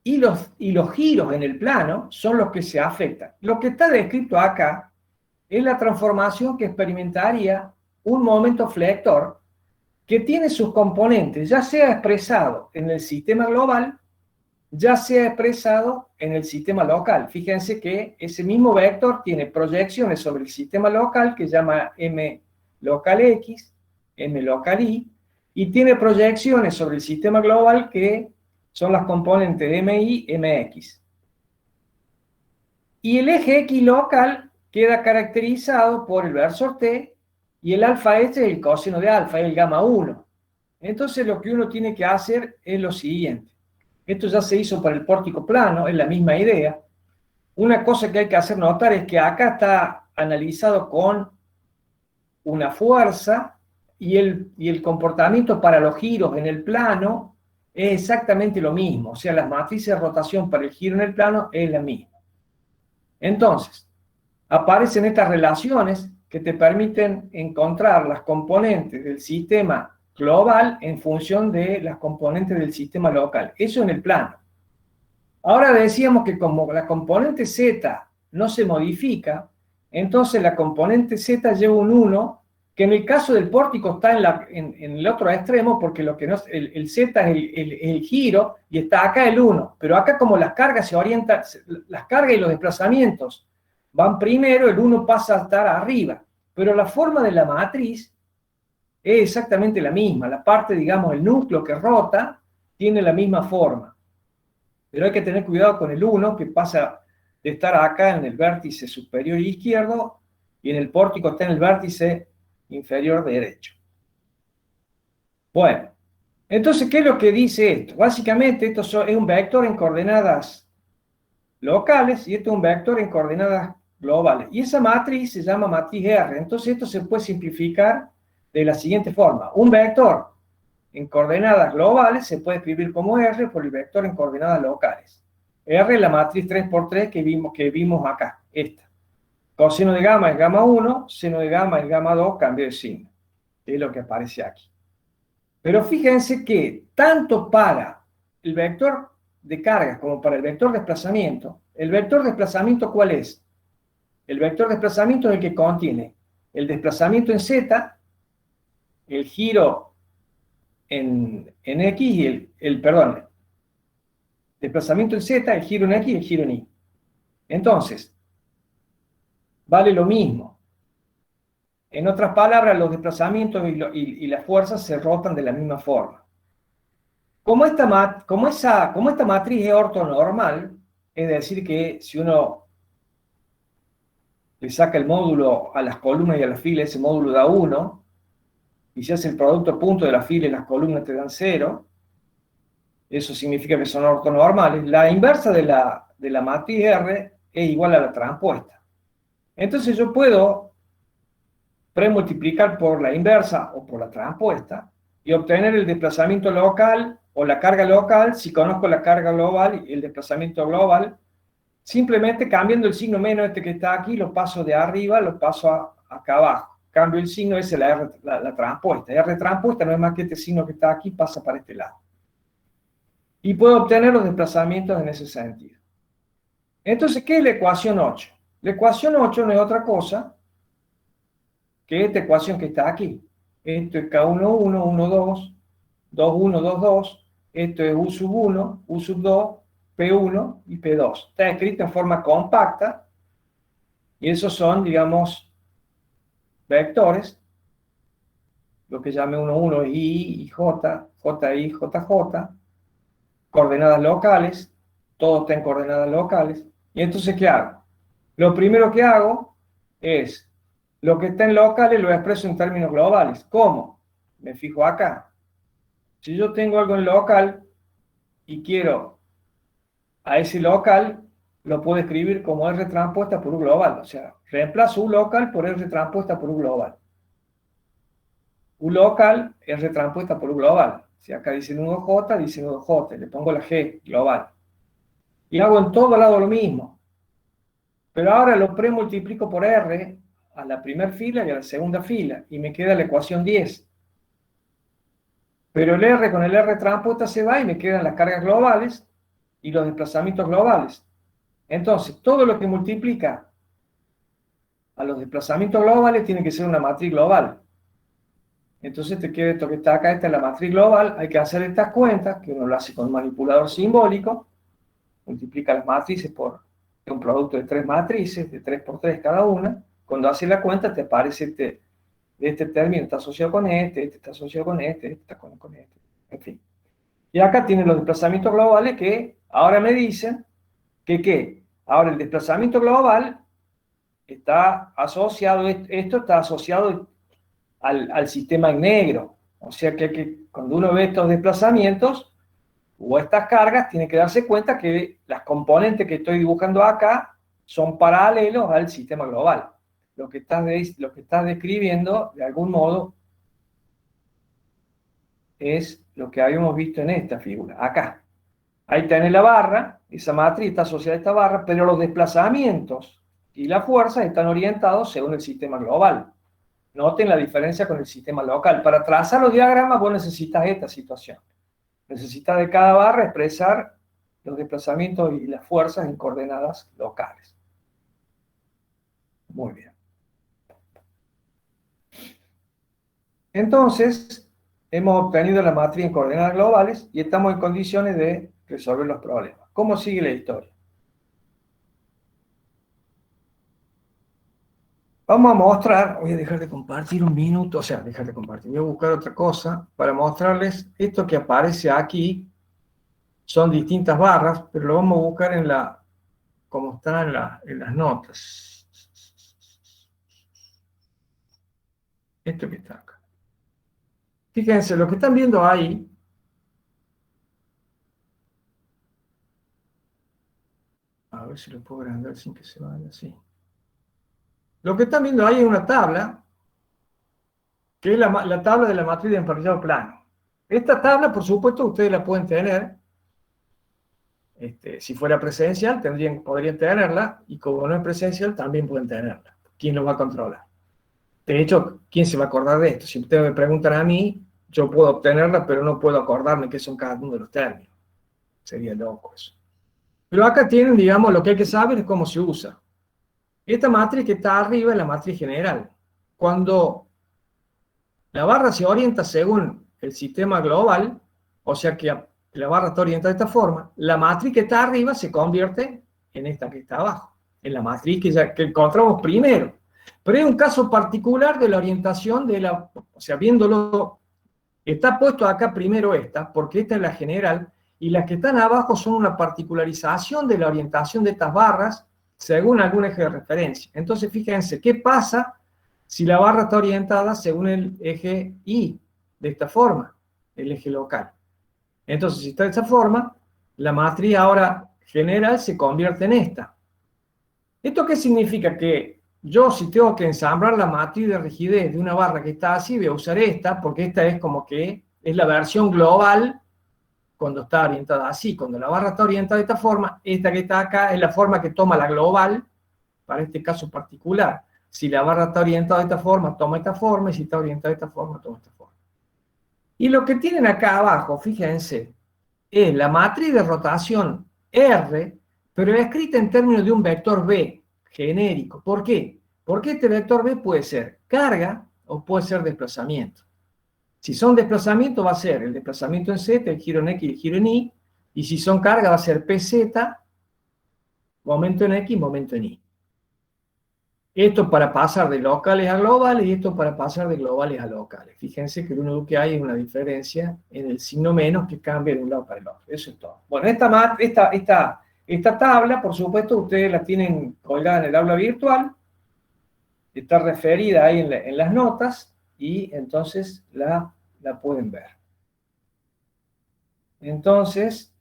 y los giros en el plano son los que se afectan. Lo que está descrito acá es la transformación que experimentaría un momento flector que tiene sus componentes, ya sea expresado en el sistema global, ya sea expresado en el sistema local. Fíjense que ese mismo vector tiene proyecciones sobre el sistema local, que se llama M local X, M local Y, y tiene proyecciones sobre el sistema global, que son las componentes de MI, MX. Y el eje X local queda caracterizado por el versor T, y el alfa es el coseno de alfa, el gamma 1. Entonces lo que uno tiene que hacer es lo siguiente. Esto ya se hizo para el pórtico plano, es la misma idea. Una cosa que hay que hacer notar es que acá está analizado con una fuerza, y el comportamiento para los giros en el plano es exactamente lo mismo. O sea, las matrices de rotación para el giro en el plano es la misma. Entonces, aparecen estas relaciones que te permiten encontrar las componentes del sistema global en función de las componentes del sistema local. Eso en el plano. Ahora decíamos que como la componente Z no se modifica, entonces la componente Z lleva un 1, que en el caso del pórtico está en el otro extremo, porque lo que no, el Z es el giro, y está acá el 1. Pero acá, como las cargas se orientan, las cargas y los desplazamientos van primero, el 1 pasa a estar arriba. Pero la forma de la matriz es exactamente la misma. La parte, digamos, el núcleo que rota, tiene la misma forma. Pero hay que tener cuidado con el 1, que pasa de estar acá en el vértice superior izquierdo, y en el pórtico está en el vértice inferior derecho. Bueno, entonces, ¿qué es lo que dice esto? Básicamente, esto es un vector en coordenadas locales y esto es un vector en coordenadas globales. Y esa matriz se llama matriz R. Entonces, esto se puede simplificar de la siguiente forma. Un vector en coordenadas globales se puede escribir como R por el vector en coordenadas locales. R es la matriz 3×3 que vimos acá, esta. Coseno de gamma es gamma 1, seno de gamma es gamma 2, cambio de signo. Es lo que aparece aquí. Pero fíjense que tanto para el vector de cargas como para el vector de desplazamiento, ¿el vector de desplazamiento cuál es? El vector de desplazamiento es el que contiene el desplazamiento en Z, el giro en X y perdón, desplazamiento en Z, el giro en X y el giro en Y. Entonces, vale lo mismo. En otras palabras, los desplazamientos y las fuerzas se rotan de la misma forma. Como esta matriz es ortonormal, es decir, que si uno le saca el módulo a las columnas y a las filas, ese módulo da 1, y si hace el producto punto de las filas y las columnas te dan 0, eso significa que son ortonormales. La inversa de la matriz R es igual a la transpuesta. Entonces yo puedo premultiplicar por la inversa o por la transpuesta y obtener el desplazamiento local o la carga local si conozco la carga global y el desplazamiento global, simplemente cambiando el signo menos este que está aquí, lo paso de arriba, lo paso acá abajo. Cambio el signo, esa es la transpuesta. R transpuesta no es más que este signo que está aquí, pasa para este lado. Y puedo obtener los desplazamientos en ese sentido. Entonces, ¿qué es la ecuación 8? La ecuación 8 no es otra cosa que esta ecuación que está aquí. Esto es K11, 12, 21, 22. Esto es U sub 1, U sub 2, P1 y P2. Está escrito en forma compacta y esos son, digamos, vectores. Lo que llame 1 es I y J, JI, JJ. Coordenadas locales. Todo está en coordenadas locales. Y entonces, ¿qué hago? Lo primero que hago es lo que está en locales lo expreso en términos globales. ¿Cómo? Me fijo acá. Si yo tengo algo en local y quiero a ese local, lo puedo escribir como R transpuesta por U global. O sea, reemplazo U local por R transpuesta por U global. U local, R transpuesta por U global. Si acá dice nudo J, dice nudo J. Le pongo la G global. Y hago en todo lado lo mismo. Pero ahora lo premultiplico por R a la primera fila y a la segunda fila, y me queda la ecuación 10. Pero el R con el R transpuesta se va y me quedan las cargas globales y los desplazamientos globales. Entonces, todo lo que multiplica a los desplazamientos globales tiene que ser una matriz global. Entonces te queda esto que está acá, esta es la matriz global. Hay que hacer estas cuentas, que uno lo hace con un manipulador simbólico, multiplica las matrices por un producto de 3 matrices, de 3×3 cada una. Cuando haces la cuenta te aparece este término está asociado con este está asociado con este está con este, en fin. Y acá tienen los desplazamientos globales que ahora me dicen que ¿qué? Ahora el desplazamiento global está asociado, esto está asociado al sistema en negro. O sea que cuando uno ve estos desplazamientos o estas cargas, tiene que darse cuenta que las componentes que estoy dibujando acá son paralelos al sistema global. Lo que estás describiendo, de algún modo, es lo que habíamos visto en esta figura, acá. Ahí tenés la barra, esa matriz está asociada a esta barra, pero los desplazamientos y las fuerzas están orientados según el sistema global. Noten la diferencia con el sistema local. Para trazar los diagramas vos necesitas esta situación. Necesitas de cada barra expresar los desplazamientos y las fuerzas en coordenadas locales. Muy bien. Entonces, hemos obtenido la matriz en coordenadas globales y estamos en condiciones de resolver los problemas. ¿Cómo sigue la historia? Vamos a mostrar, voy a dejar de compartir un minuto, voy a buscar otra cosa para mostrarles esto que aparece aquí. Son distintas barras, pero lo vamos a buscar como está en las notas. Esto que está acá. Fíjense, lo que están viendo ahí, a ver si lo puedo agrandar sin que se vaya así. Lo que están viendo ahí es una tabla, que es la tabla de la matriz de emparrillado plano. Esta tabla, por supuesto, ustedes la pueden tener. Si fuera presencial, podrían tenerla, y como no es presencial, también pueden tenerla. ¿Quién lo va a controlar? De hecho, ¿quién se va a acordar de esto? Si ustedes me preguntan a mí, yo puedo obtenerla, pero no puedo acordarme qué son cada uno de los términos. Sería loco eso. Pero acá tienen, digamos, lo que hay que saber es cómo se usa. Esta matriz que está arriba es la matriz general. Cuando la barra se orienta según el sistema global, o sea que la barra está orientada de esta forma, la matriz que está arriba se convierte en esta que está abajo, en la matriz que encontramos primero. Pero hay un caso particular de la orientación de la, o sea, viéndolo, está puesto acá primero esta, porque esta es la general, y las que están abajo son una particularización de la orientación de estas barras según algún eje de referencia. Entonces, fíjense, ¿qué pasa si la barra está orientada según el eje Y, de esta forma, el eje local? Entonces, si está de esta forma, la matriz ahora general se convierte en esta. ¿Esto qué significa? Que yo, si tengo que ensamblar la matriz de rigidez de una barra que está así, voy a usar esta, porque esta es como que es la versión global cuando está orientada así. Cuando la barra está orientada de esta forma, esta que está acá es la forma que toma la global para este caso particular. Si la barra está orientada de esta forma, toma esta forma, y si está orientada de esta forma, toma esta forma. Y lo que tienen acá abajo, fíjense, es la matriz de rotación R, pero escrita en términos de un vector B genérico. ¿Por qué? Porque este vector B puede ser carga o puede ser desplazamiento. Si son desplazamiento, va a ser el desplazamiento en Z, el giro en X y el giro en Y, y si son carga, va a ser PZ, momento en X, momento en Y. Esto para pasar de locales a globales y esto para pasar de globales a locales. Fíjense que lo único que hay es una diferencia en el signo menos que cambia de un lado para el otro. Eso es todo. Bueno, esta tabla, por supuesto, ustedes la tienen colgada en el aula virtual. Está referida ahí en las notas y entonces la pueden ver. Entonces,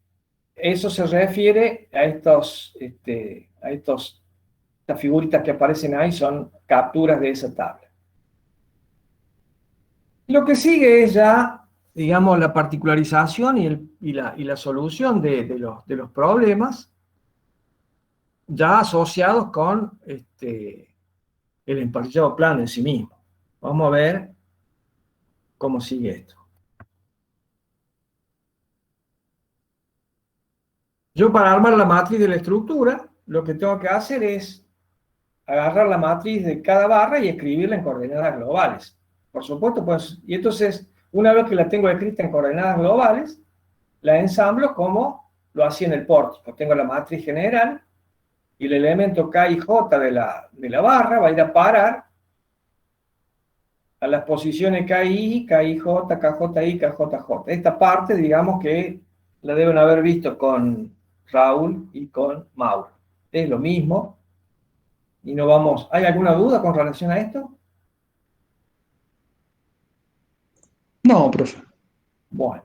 eso se refiere a estas figuritas que aparecen ahí, son capturas de esa tabla. Lo que sigue es ya, digamos, la particularización y la solución de los problemas ya asociados con el emparrillado plano en sí mismo. Vamos a ver cómo sigue esto. Yo, para armar la matriz de la estructura, lo que tengo que hacer es agarrar la matriz de cada barra y escribirla en coordenadas globales. Por supuesto, pues, y entonces, una vez que la tengo escrita en coordenadas globales, la ensamblo como lo hacía en el pórtico. Tengo la matriz general y el elemento K y J de la barra va a ir a parar a las posiciones KI, KIJ, KJI, KJJ. Esta parte, digamos que la deben haber visto con Raúl y con Mauro. Es lo mismo. Y no vamos... ¿Hay alguna duda con relación a esto? No, profe. Bueno,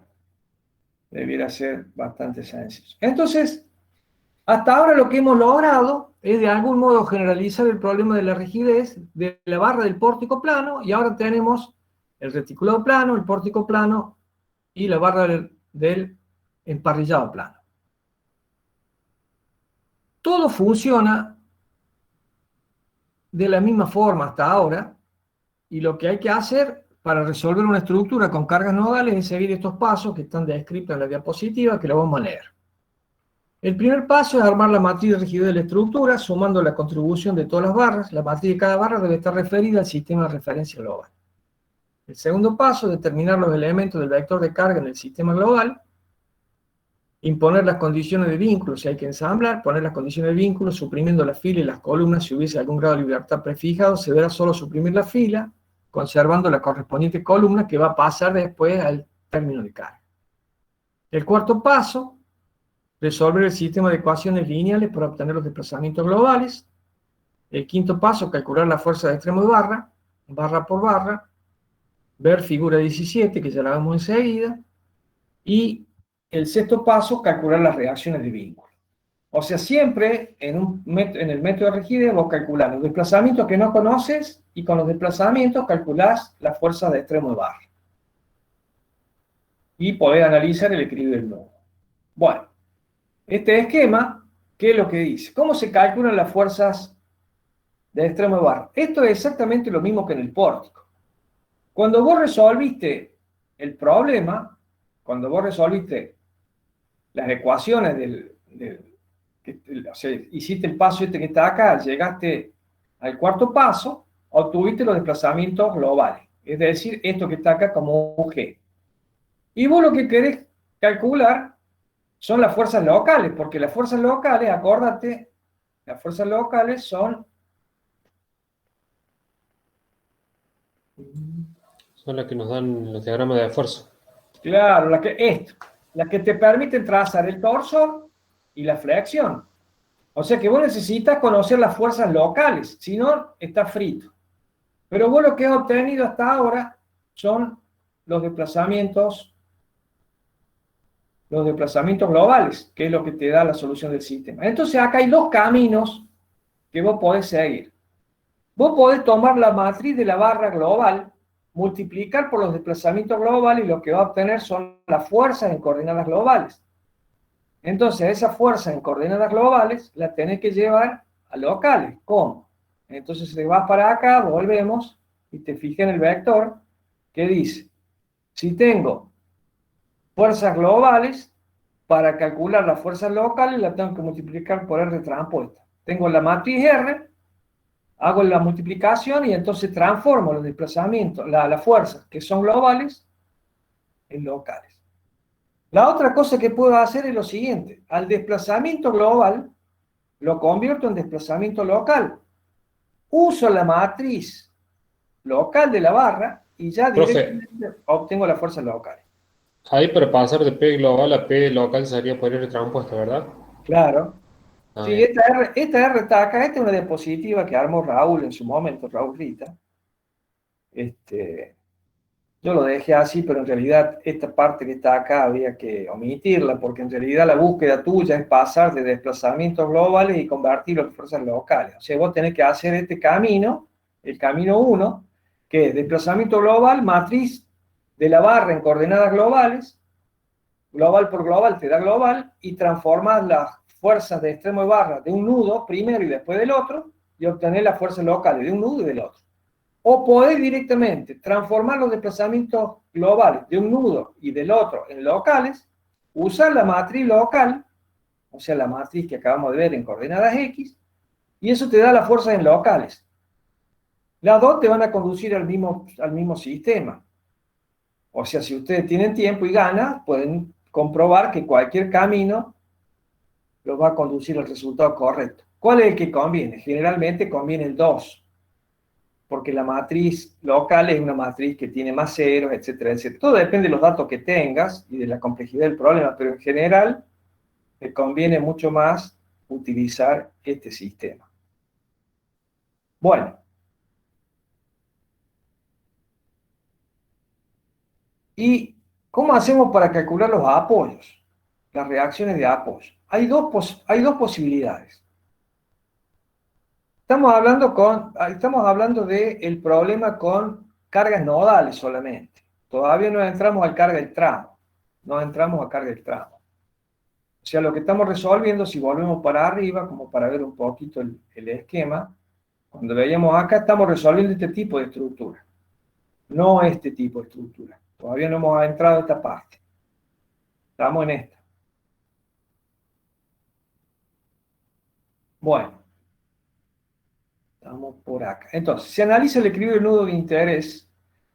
debiera ser bastante sencillo. Entonces, hasta ahora lo que hemos logrado es de algún modo generalizar el problema de la rigidez de la barra del pórtico plano, y ahora tenemos el reticulado plano, el pórtico plano y la barra del emparrillado plano. Todo funciona de la misma forma hasta ahora, y lo que hay que hacer para resolver una estructura con cargas nodales es seguir estos pasos que están descritos en la diapositiva, que lo vamos a leer. El primer paso es armar la matriz de rigidez de la estructura, sumando la contribución de todas las barras. La matriz de cada barra debe estar referida al sistema de referencia global. El segundo paso es determinar los elementos del vector de carga en el sistema global, imponer las condiciones de vínculo si hay que ensamblar, poner las condiciones de vínculo, suprimiendo la fila y las columnas si hubiese algún grado de libertad prefijado. Se deberá solo suprimir la fila, conservando la correspondiente columna que va a pasar después al término de carga. El cuarto paso, resolver el sistema de ecuaciones lineales para obtener los desplazamientos globales. El quinto paso, calcular la fuerza de extremo de barra, barra por barra. ver figura 17, que ya la vemos enseguida, y el sexto paso, calcular las reacciones de vínculo. O sea, siempre en el método de rigidez vos calculás los desplazamientos que no conoces y con los desplazamientos calculás las fuerzas de extremo de barra. Y podés analizar el equilibrio del nodo. Bueno, este esquema, ¿qué es lo que dice? ¿Cómo se calculan las fuerzas de extremo de barra? Esto es exactamente lo mismo que en el pórtico. Cuando vos resolviste el problema, cuando vos resolviste las ecuaciones o sea, hiciste el paso este que está acá, llegaste al cuarto paso, obtuviste los desplazamientos globales, es decir, esto que está acá como un G. Y vos lo que querés calcular son las fuerzas locales, porque las fuerzas locales, acórdate, las fuerzas locales son... Son las que nos dan los diagramas de esfuerzo. Claro, las que te permiten trazar el torsor y la flexión. O sea que vos necesitas conocer las fuerzas locales, si no, está frito. Pero vos lo que has obtenido hasta ahora son los desplazamientos globales, que es lo que te da la solución del sistema. Entonces acá hay dos caminos que vos podés seguir. Vos podés tomar la matriz de la barra global, multiplicar por los desplazamientos globales y lo que va a obtener son las fuerzas en coordenadas globales. Entonces, esas fuerzas en coordenadas globales las tenés que llevar a locales. ¿Cómo? Entonces, te vas para acá, volvemos, y te fijas en el vector, que dice, si tengo fuerzas globales, para calcular las fuerzas locales, las tengo que multiplicar por R transpuesta. Tengo la matriz R, hago la multiplicación y entonces transformo los desplazamientos, las fuerzas que son globales, en locales. La otra cosa que puedo hacer es lo siguiente. Al desplazamiento global, lo convierto en desplazamiento local. Uso la matriz local de la barra y ya directamente obtengo las fuerzas locales. Ahí para pasar de P global a P local sería por R transpuesta, ¿verdad? Claro. Ah, Sí, esta R está acá. Esta es una diapositiva que armó Raúl en su momento, Raúl Rita. Yo lo dejé así, pero en realidad esta parte que está acá había que omitirla, porque en realidad la búsqueda tuya es pasar de desplazamientos globales y convertirlos en fuerzas locales. O sea, vos tenés que hacer este camino, el camino 1, que es desplazamiento global, matriz de la barra en coordenadas globales, global por global te da global, y transformas las fuerzas de extremo de barra de un nudo primero y después del otro, y obtener las fuerzas locales de un nudo y del otro. O podés directamente transformar los desplazamientos globales de un nudo y del otro en locales, usar la matriz local, o sea, la matriz que acabamos de ver en coordenadas X, y eso te da las fuerzas en locales. Las dos te van a conducir al mismo sistema. O sea, si ustedes tienen tiempo y ganas, pueden comprobar que cualquier camino los va a conducir al resultado correcto. ¿Cuál es el que conviene? Generalmente conviene el 2. Porque la matriz local es una matriz que tiene más ceros, etcétera, etcétera. Todo depende de los datos que tengas y de la complejidad del problema, pero en general te conviene mucho más utilizar este sistema. Bueno. ¿Y cómo hacemos para calcular los apoyos? Las reacciones de apoyo. Hay dos posibilidades. Estamos hablando del problema con cargas nodales solamente. Todavía no entramos al carga del tramo. No entramos a carga del tramo. O sea, lo que estamos resolviendo, si volvemos para arriba, como para ver un poquito el esquema, cuando veíamos acá, estamos resolviendo este tipo de estructura. No este tipo de estructura. Todavía no hemos entrado a esta parte. Estamos en esta. Bueno. Estamos por acá. Entonces, se analiza el equilibrio del nudo de interés.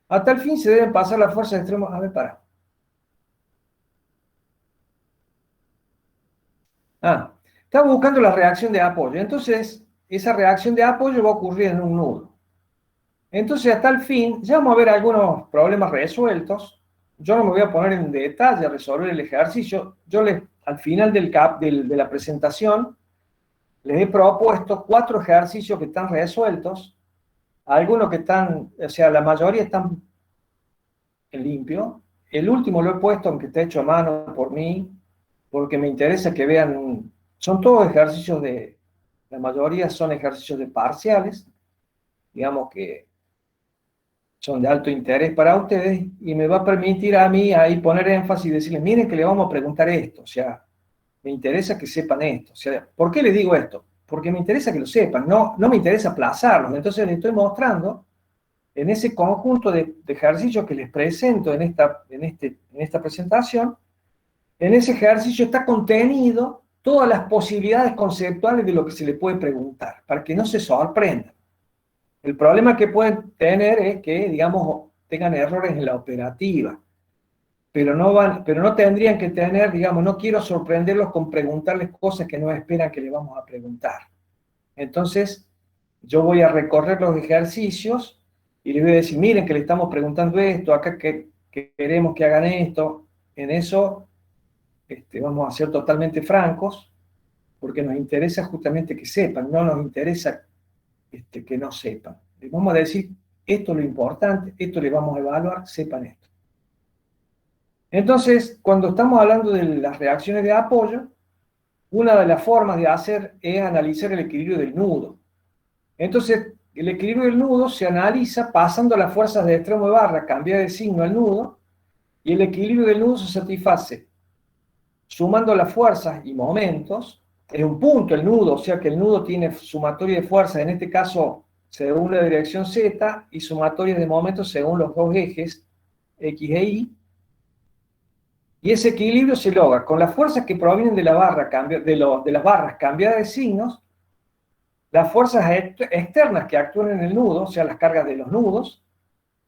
A tal fin se deben pasar las fuerzas extremas. A ver, para. Estamos buscando la reacción de apoyo. Entonces, esa reacción de apoyo va a ocurrir en un nudo. Entonces, hasta el fin, ya vamos a ver algunos problemas resueltos. Yo no me voy a poner en detalle a resolver el ejercicio. Al final de la presentación, les he propuesto 4 ejercicios que están resueltos. Algunos que están, o sea, la mayoría están en limpio. El último lo he puesto, aunque está hecho a mano por mí, porque me interesa que vean, son todos ejercicios la mayoría son ejercicios de parciales, digamos que son de alto interés para ustedes, y me va a permitir a mí ahí poner énfasis y decirles, miren que le vamos a preguntar esto, o sea, me interesa que sepan esto. O sea, ¿por qué les digo esto? Porque me interesa que lo sepan, no me interesa aplazarlos. Entonces les estoy mostrando en ese conjunto de ejercicios que les presento en esta presentación, en ese ejercicio está contenido todas las posibilidades conceptuales de lo que se le puede preguntar, para que no se sorprendan. El problema que pueden tener es que, digamos, tengan errores en la operativa, pero no tendrían que tener, digamos, no quiero sorprenderlos con preguntarles cosas que no esperan que le vamos a preguntar. Entonces, yo voy a recorrer los ejercicios y les voy a decir, miren que le estamos preguntando esto, acá que queremos que hagan esto. En eso vamos a ser totalmente francos, porque nos interesa justamente que sepan, no nos interesa que no sepan. Les vamos a decir, esto es lo importante, esto le vamos a evaluar, sepan esto. Entonces, cuando estamos hablando de las reacciones de apoyo, una de las formas de hacer es analizar el equilibrio del nudo. Entonces, el equilibrio del nudo se analiza pasando las fuerzas de extremo de barra, cambiar de signo al nudo, y el equilibrio del nudo se satisface sumando las fuerzas y momentos. Es un punto el nudo, o sea que el nudo tiene sumatoria de fuerzas, en este caso según la dirección Z, y sumatoria de momentos según los dos ejes X e Y. Y ese equilibrio se logra con las fuerzas que provienen de la barra, de las barras cambiadas de signos, las fuerzas externas que actúan en el nudo, o sea, las cargas de los nudos,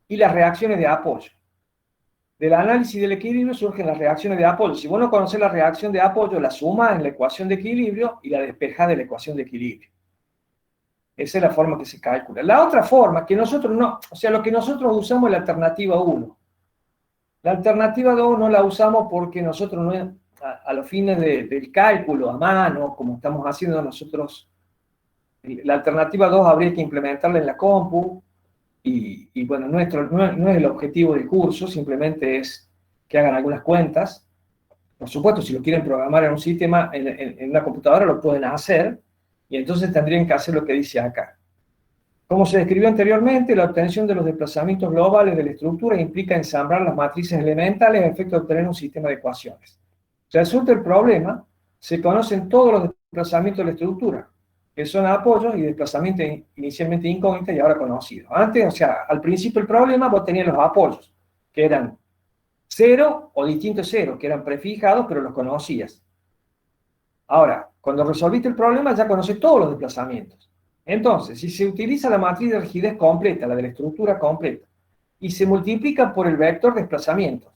y las reacciones de apoyo. Del análisis del equilibrio surgen las reacciones de apoyo. Si vos no conocés la reacción de apoyo, la sumás en la ecuación de equilibrio y la despejás de la ecuación de equilibrio. Esa es la forma que se calcula. La otra forma, que nosotros no, o sea, lo que nosotros usamos es la alternativa 1. La alternativa 2 no la usamos porque nosotros no, a los fines del cálculo a mano, como estamos haciendo nosotros, la alternativa 2 habría que implementarla en la compu, y bueno, no es el objetivo del curso, simplemente es que hagan algunas cuentas. Por supuesto, si lo quieren programar en un sistema, en una computadora, lo pueden hacer, y entonces tendrían que hacer lo que dice acá. Como se describió anteriormente, la obtención de los desplazamientos globales de la estructura implica ensamblar las matrices elementales a efecto de obtener un sistema de ecuaciones. Resulta el problema, se conocen todos los desplazamientos de la estructura, que son apoyos y desplazamientos inicialmente incógnitos y ahora conocidos. Antes, o sea, al principio del problema, vos tenías los apoyos, que eran 0 o distinto 0, que eran prefijados, pero los conocías. Ahora, cuando resolviste el problema, ya conoces todos los desplazamientos. Entonces, si se utiliza la matriz de rigidez completa, la de la estructura completa, y se multiplica por el vector de desplazamientos,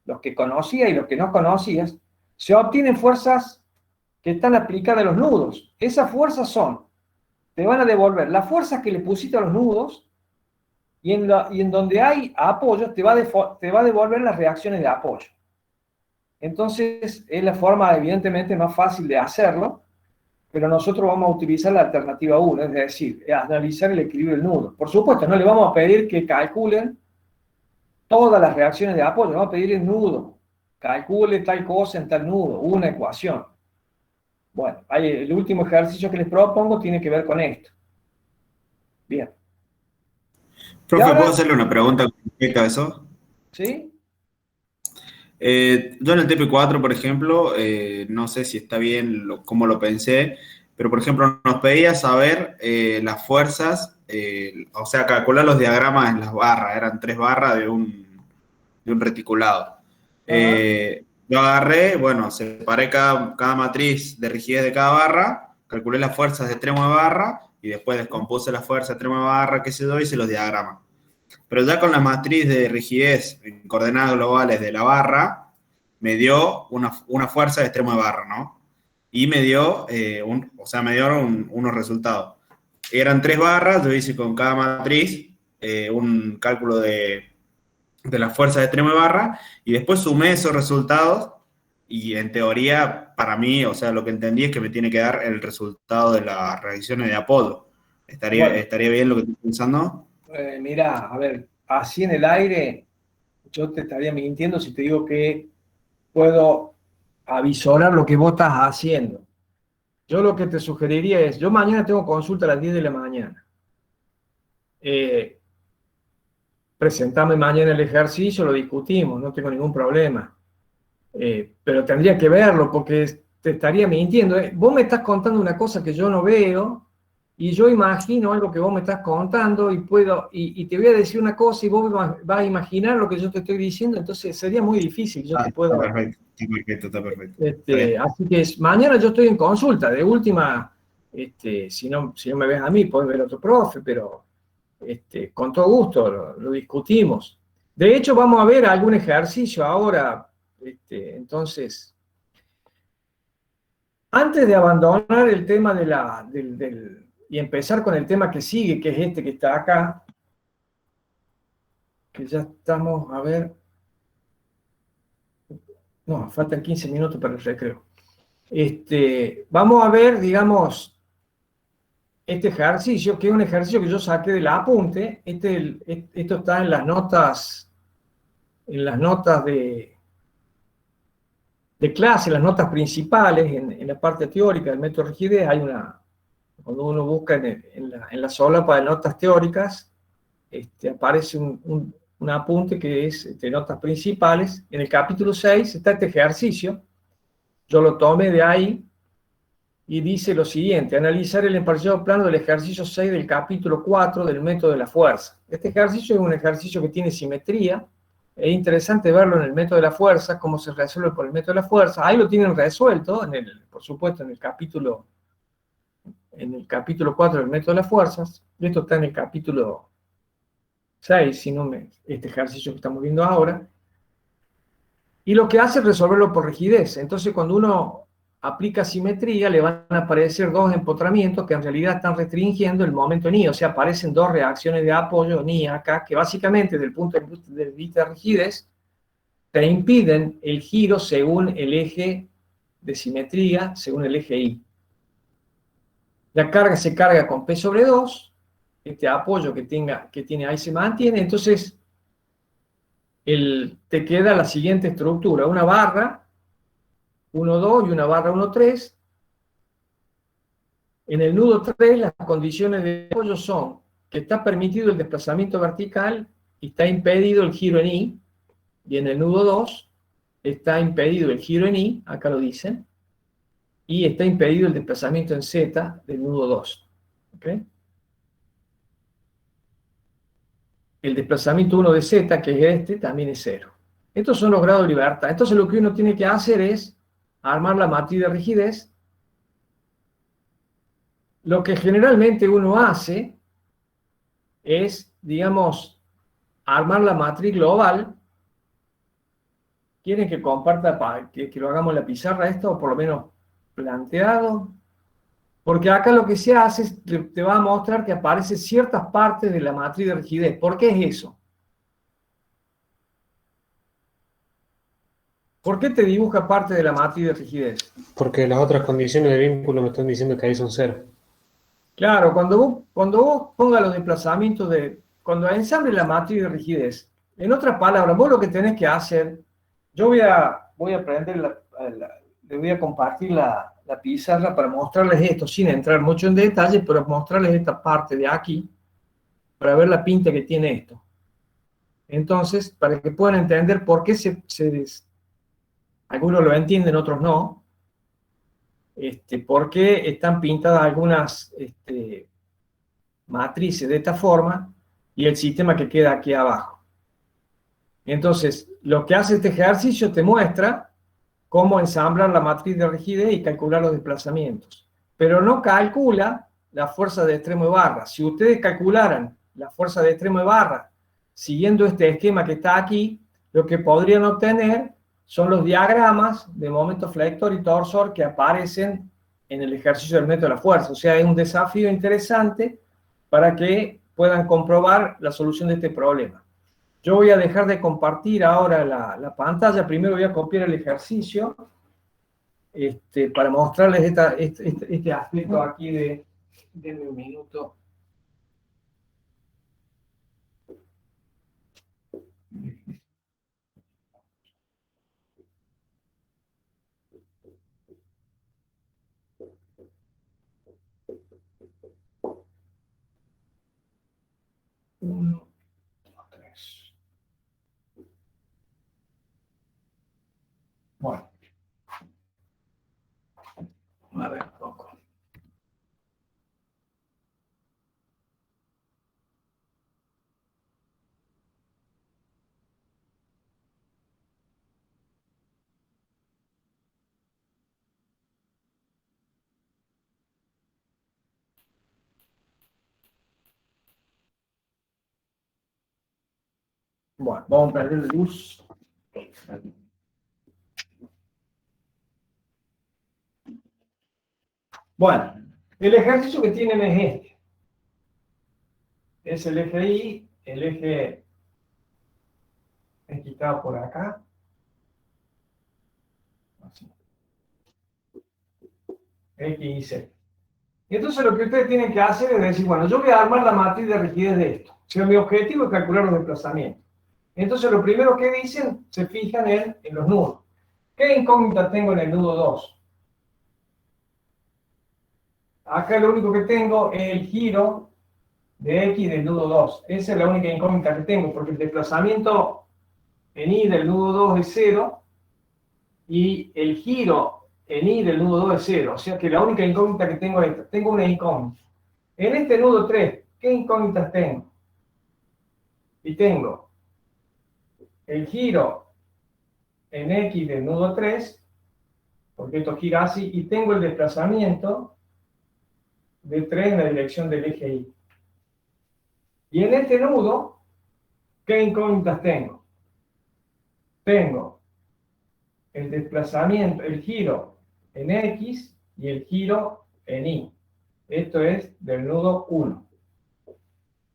los que conocías y los que no conocías, se obtienen fuerzas que están aplicadas a los nudos. Esas fuerzas te van a devolver las fuerzas que le pusiste a los nudos, y en donde hay apoyos te va a devolver las reacciones de apoyo. Entonces, es la forma evidentemente más fácil de hacerlo, pero nosotros vamos a utilizar la alternativa 1, es decir, analizar el equilibrio del nudo. Por supuesto, no le vamos a pedir que calculen todas las reacciones de apoyo, vamos a pedir el nudo. Calcule tal cosa en tal nudo, una ecuación. Bueno, el último ejercicio que les propongo tiene que ver con esto. Bien. Profe, ahora, ¿puedo hacerle una pregunta con respecto a eso? ¿Sí? Yo en el TP4, por ejemplo, no sé si está bien cómo lo pensé, pero por ejemplo nos pedía saber las fuerzas, o sea, calcular los diagramas en las barras, eran 3 barras de un reticulado. Yo agarré, bueno, separé cada matriz de rigidez de cada barra, calculé las fuerzas de extremo de barra y después descompuse las fuerzas de extremo de barra, qué sé yo, y hice los diagramas. Pero ya con la matriz de rigidez en coordenadas globales de la barra, me dio una fuerza de extremo de barra, ¿no? Y me dio, me dieron unos resultados. Eran 3 barras, yo hice con cada matriz un cálculo de la fuerza de extremo de barra, y después sumé esos resultados, y en teoría, para mí, o sea, lo que entendí es que me tiene que dar el resultado de las reacciones de apoyo. ¿Estaría bien lo que estoy pensando? Mirá, a ver, así en el aire, yo te estaría mintiendo si te digo que puedo avisorar lo que vos estás haciendo. Yo lo que te sugeriría es, yo mañana tengo consulta a las 10 de la mañana. Presentame mañana el ejercicio, lo discutimos, no tengo ningún problema. Pero tendría que verlo porque te estaría mintiendo. Vos me estás contando una cosa que yo no veo y yo imagino algo que vos me estás contando y te voy a decir una cosa y vos vas a imaginar lo que yo te estoy diciendo, entonces sería muy difícil. Yo te puedo... Está perfecto, está perfecto. Está bien. así que mañana yo estoy en consulta. De última, si no me ves a mí, podés ver a otro profe, pero con todo gusto lo discutimos. De hecho, vamos a ver algún ejercicio ahora. Entonces, antes de abandonar el tema y empezar con el tema que sigue, que es este que está acá, que ya estamos, a ver, no, faltan 15 minutos para el recreo. Vamos a ver, digamos, este ejercicio, que es un ejercicio que yo saqué del apunte. Esto está en las notas de clase, las notas principales, en la parte teórica del método de rigidez, cuando uno busca en la solapa de notas teóricas, aparece un apunte que es notas principales. En el capítulo 6 está este ejercicio, yo lo tomé de ahí, y dice lo siguiente: analizar el emparejado plano del ejercicio 6 del capítulo 4 del método de la fuerza. Este ejercicio es un ejercicio que tiene simetría. Es interesante verlo en el método de la fuerza, cómo se resuelve por el método de la fuerza. Ahí lo tienen resuelto, por supuesto, en el capítulo 4 del método de las fuerzas. Esto está en el capítulo 6, este ejercicio que estamos viendo ahora. Y lo que hace es resolverlo por rigidez. Entonces, cuando uno aplica simetría, le van a aparecer dos empotramientos que en realidad están restringiendo el momento ni, o sea, aparecen dos reacciones de apoyo ni acá, que básicamente desde el punto de vista de rigidez te impiden el giro según el eje de simetría, según el eje Y. La carga se carga con P sobre 2, este apoyo que tiene ahí se mantiene, entonces te queda la siguiente estructura: una barra 1, 2 y una barra 1, 3. En el nudo 3 las condiciones de apoyo son que está permitido el desplazamiento vertical y está impedido el giro en Y, y en el nudo 2 está impedido el giro en Y, acá lo dicen, y está impedido el desplazamiento en Z del nudo 2. ¿Okay? El desplazamiento 1 de Z, que es también es 0. Estos son los grados de libertad. Entonces lo que uno tiene que hacer es armar la matriz de rigidez. Lo que generalmente uno hace es, digamos, armar la matriz global. ¿Quieren que comparta, que lo hagamos en la pizarra esto, o por lo menos planteado? Porque acá lo que se hace es, te va a mostrar que aparecen ciertas partes de la matriz de rigidez. ¿Por qué es eso? ¿Por qué te dibuja parte de la matriz de rigidez? Porque las otras condiciones de vínculo me están diciendo que ahí son 0. Claro, cuando vos pongas los desplazamientos cuando ensamble la matriz de rigidez, en otras palabras, vos lo que tenés que hacer, yo voy a prender le voy a compartir la pizarra para mostrarles esto, sin entrar mucho en detalle, pero mostrarles esta parte de aquí, para ver la pinta que tiene esto. Entonces, para que puedan entender por qué algunos lo entienden, otros no, por qué están pintadas algunas matrices de esta forma y el sistema que queda aquí abajo. Entonces, lo que hace este ejercicio te muestra cómo ensamblar la matriz de rigidez y calcular los desplazamientos, pero no calcula la fuerza de extremo de barra. Si ustedes calcularan la fuerza de extremo de barra siguiendo este esquema que está aquí, lo que podrían obtener son los diagramas de momento flector y torsor que aparecen en el ejercicio del método de la fuerza. O sea, es un desafío interesante para que puedan comprobar la solución de este problema. Yo voy a dejar de compartir ahora la pantalla. Primero voy a copiar el ejercicio para mostrarles este aspecto aquí de... Denme un minuto. Bueno, vamos a prender la luz. Bueno, el ejercicio que tienen es este. Es el eje Y, el eje X está por acá. Así. X y Z. Y entonces lo que ustedes tienen que hacer es decir, bueno, yo voy a armar la matriz de rigidez de esto. O sea, mi objetivo es calcular los desplazamientos. Entonces lo primero que dicen, se fijan en los nudos. ¿Qué incógnita tengo en el nudo 2? Acá lo único que tengo es el giro de X del nudo 2. Esa es la única incógnita que tengo, porque el desplazamiento en Y del nudo 2 es 0 y el giro en Y del nudo 2 es 0. O sea que la única incógnita que tengo es esta. Tengo una incógnita. En este nudo 3, ¿qué incógnitas tengo? Y tengo el giro en X del nudo 3, porque esto gira así, y tengo el desplazamiento de 3 en la dirección del eje Y. Y en este nudo, ¿qué incógnitas tengo? Tengo el desplazamiento, el giro en X y el giro en Y. Esto es del nudo 1.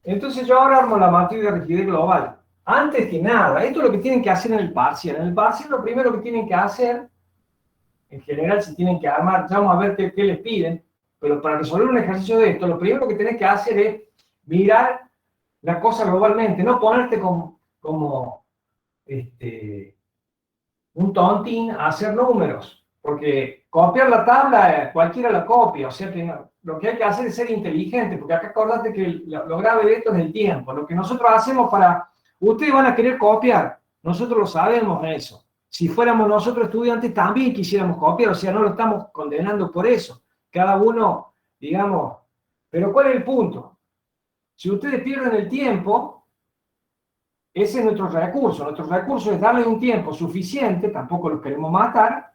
Entonces yo ahora armo la matriz de rigidez global. Antes que nada, esto es lo que tienen que hacer en el parcial. En el parcial lo primero que tienen que hacer, en general si tienen que armar, ya vamos a ver qué les piden, pero para resolver un ejercicio de esto, lo primero que tenés que hacer es mirar la cosa globalmente, no ponerte como un tontín a hacer números, porque copiar la tabla cualquiera la copia, o sea que lo que hay que hacer es ser inteligente, porque acá acordate que lo grave de esto es el tiempo. Lo que nosotros hacemos para... Ustedes van a querer copiar, nosotros lo sabemos eso. Si fuéramos nosotros estudiantes también quisiéramos copiar, o sea, no lo estamos condenando por eso. Cada uno, digamos... Pero ¿cuál es el punto? Si ustedes pierden el tiempo, ese es nuestro recurso. Nuestro recurso es darle un tiempo suficiente, tampoco lo queremos matar,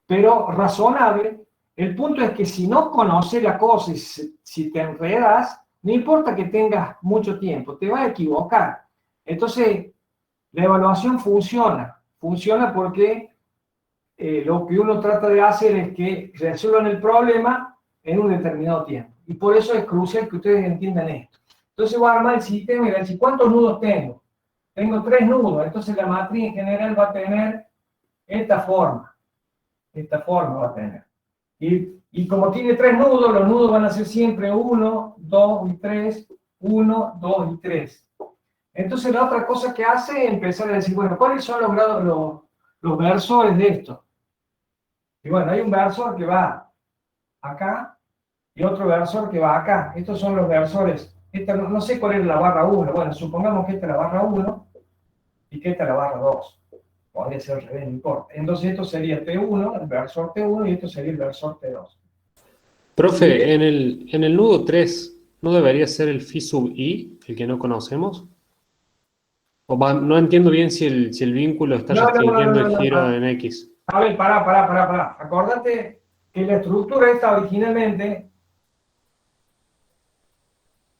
pero razonable. El punto es que si no conoces la cosa y si te enredas, no importa que tengas mucho tiempo, te vas a equivocar. Entonces, la evaluación funciona. Funciona porque lo que uno trata de hacer es que resuelvan el problema en un determinado tiempo. Y por eso es crucial que ustedes entiendan esto. Entonces voy a armar el sistema y voy a decir, ¿cuántos nudos tengo? Tengo 3 nudos. Entonces la matriz en general va a tener esta forma. Esta forma va a tener. Y como tiene 3 nudos, los nudos van a ser siempre 1, 2 y 3, 1, 2 y 3. Entonces la otra cosa que hace es empezar a decir, bueno, ¿cuáles son los grados, los versores de esto? Y bueno, hay un versor que va acá y otro versor que va acá. Estos son los versores. Esta, no sé cuál es la barra 1. Bueno, supongamos que esta es la barra 1 y que esta es la barra 2. Podría ser al revés, no importa. Entonces esto sería T1, el versor T1, y esto sería el versor T2. Profe, ¿Sí? en el nudo 3, ¿no debería ser el phi sub i, el que no conocemos? No entiendo bien si el vínculo está restringiendo el giro en X. A ver, pará. Acordate que la estructura esta originalmente...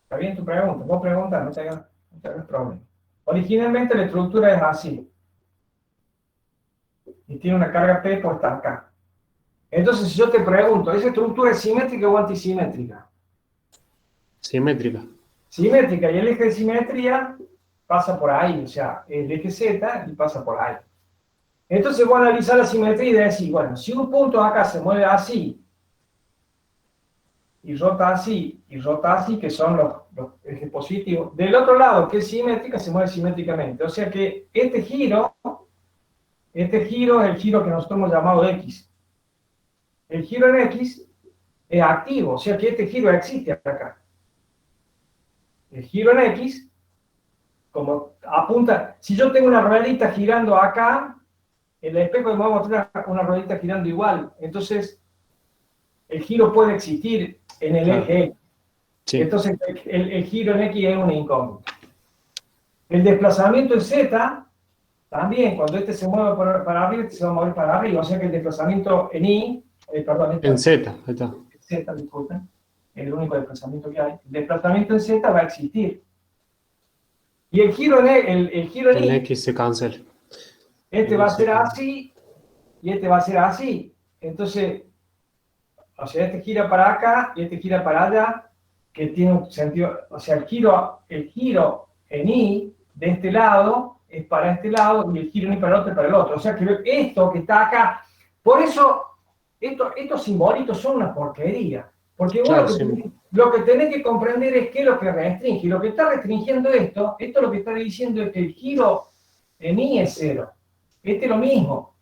Está bien tu pregunta, vos preguntas, no te hagas problema. Originalmente la estructura es así. Y tiene una carga P puesta acá. Entonces, si yo te pregunto, ¿esa estructura es simétrica o antisimétrica? Simétrica. Simétrica, y el eje de simetría pasa por ahí, o sea, el eje Z y pasa por ahí. Entonces voy a analizar la simetría y decir, bueno, si un punto acá se mueve así, y rota así, que son los ejes positivos, del otro lado, que es simétrica, se mueve simétricamente. O sea que este giro es el giro que nosotros hemos llamado X. El giro en X es activo, o sea que este giro existe acá. El giro en X, como apunta, si yo tengo una ruedita girando acá, el espejo me va a mostrar una ruedita girando igual. Entonces, el giro puede existir en el eje X. Sí. Entonces, el giro en X es una incógnita. El desplazamiento en Z, también, cuando este se mueve para arriba, este se va a mover para arriba. O sea que el desplazamiento en Y, en Z, ahí está. Z, disculpen, es el único desplazamiento que hay. El desplazamiento en Z va a existir. Y el giro el giro en El Y, X se cancela. este va a ser así y este va a ser así. Entonces, o sea, este gira para acá y este gira para allá, que tiene un sentido, o sea, el giro en Y de este lado es para este lado y el giro en Y para el otro es para el otro. O sea, que esto que está acá, por eso estos simbolitos son una porquería. Porque vos Claro, lo que tenés que comprender es qué es lo que restringe. Lo que está restringiendo esto lo que está diciendo es que el giro en Y es 0. Este es lo mismo.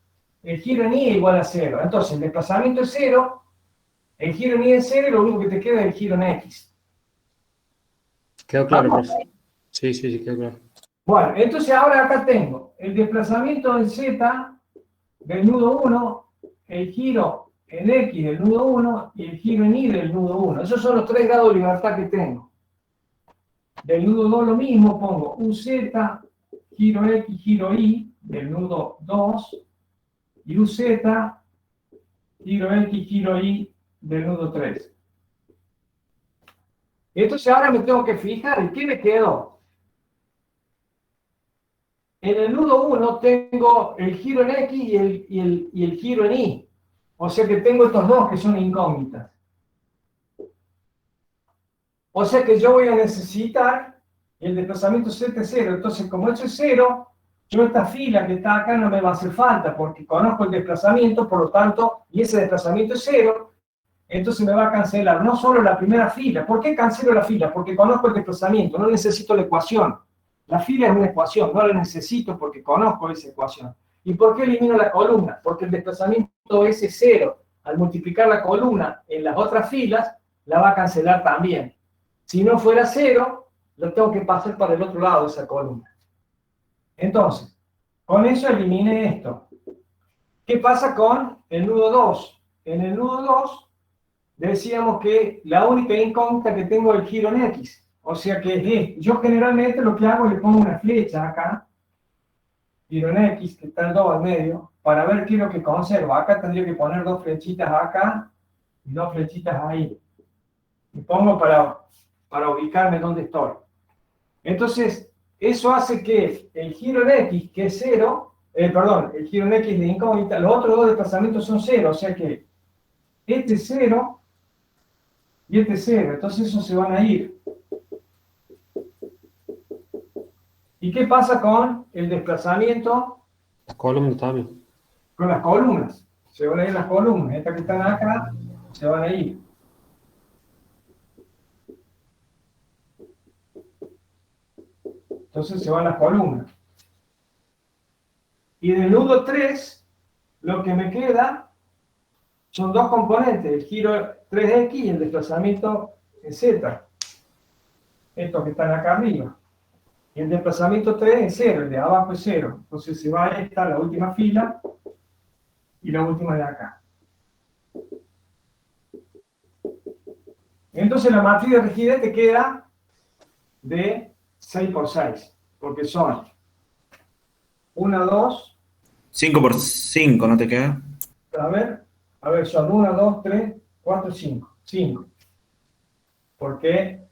El giro en Y es igual a 0. Entonces, el desplazamiento es 0, el giro en Y es 0 y lo único que te queda es el giro en X. quedó claro, profe. Sí, sí, sí, quedó claro. Bueno, entonces ahora acá tengo el desplazamiento en Z del nudo 1, el giro en X del nudo 1 y el giro en Y del nudo 1. Esos son los 3 grados de libertad que tengo. Del nudo 2 lo mismo, pongo un Z, giro X, giro Y del nudo 2 y un Z, giro X, giro Y del nudo 3. Entonces ahora me tengo que fijar en qué me quedó. En el nudo 1 tengo el giro en X y el giro en Y. O sea que tengo estos dos que son incógnitas. O sea que yo voy a necesitar el desplazamiento Z es 0. Entonces, como eso es 0, yo esta fila que está acá no me va a hacer falta porque conozco el desplazamiento, por lo tanto, y ese desplazamiento es 0, entonces me va a cancelar no solo la primera fila. ¿Por qué cancelo la fila? Porque conozco el desplazamiento, no necesito la ecuación. La fila es una ecuación, no la necesito porque conozco esa ecuación. ¿Y por qué elimino la columna? Porque el desplazamiento S es 0. Al multiplicar la columna en las otras filas, la va a cancelar también. Si no fuera 0, lo tengo que pasar para el otro lado de esa columna. Entonces, con eso elimine esto. ¿Qué pasa con el nudo 2? En el nudo 2 decíamos que la única incógnita que tengo es el giro en X. O sea que yo generalmente lo que hago es le pongo una flecha acá, giro en X, que está el 2 al medio, para ver qué es lo que conservo. Acá tendría que poner dos flechitas acá y dos flechitas ahí. Y pongo para ubicarme donde estoy. Entonces, eso hace que el giro en X, que es 0, el giro en X de incógnita, los otros dos desplazamientos son 0, o sea que este es 0 y este es 0, entonces esos se van a ir. ¿Y qué pasa con el desplazamiento? Las columnas también. Con las columnas. Se van a ir las columnas, estas que están acá, se van a ir. Entonces se van las columnas. Y del nudo 3, lo que me queda son dos componentes, el giro 3X y el desplazamiento en Z. Estos que están acá arriba. Y el desplazamiento 3 es 0, el de abajo es 0. Entonces se va a esta, la última fila, y la última de acá. Entonces la matriz de rigidez te queda de 6 por 6, porque son 1, 2, 5 por 5, ¿no te queda? a ver, son 1, 2, 3, 4, 5. 5. Porque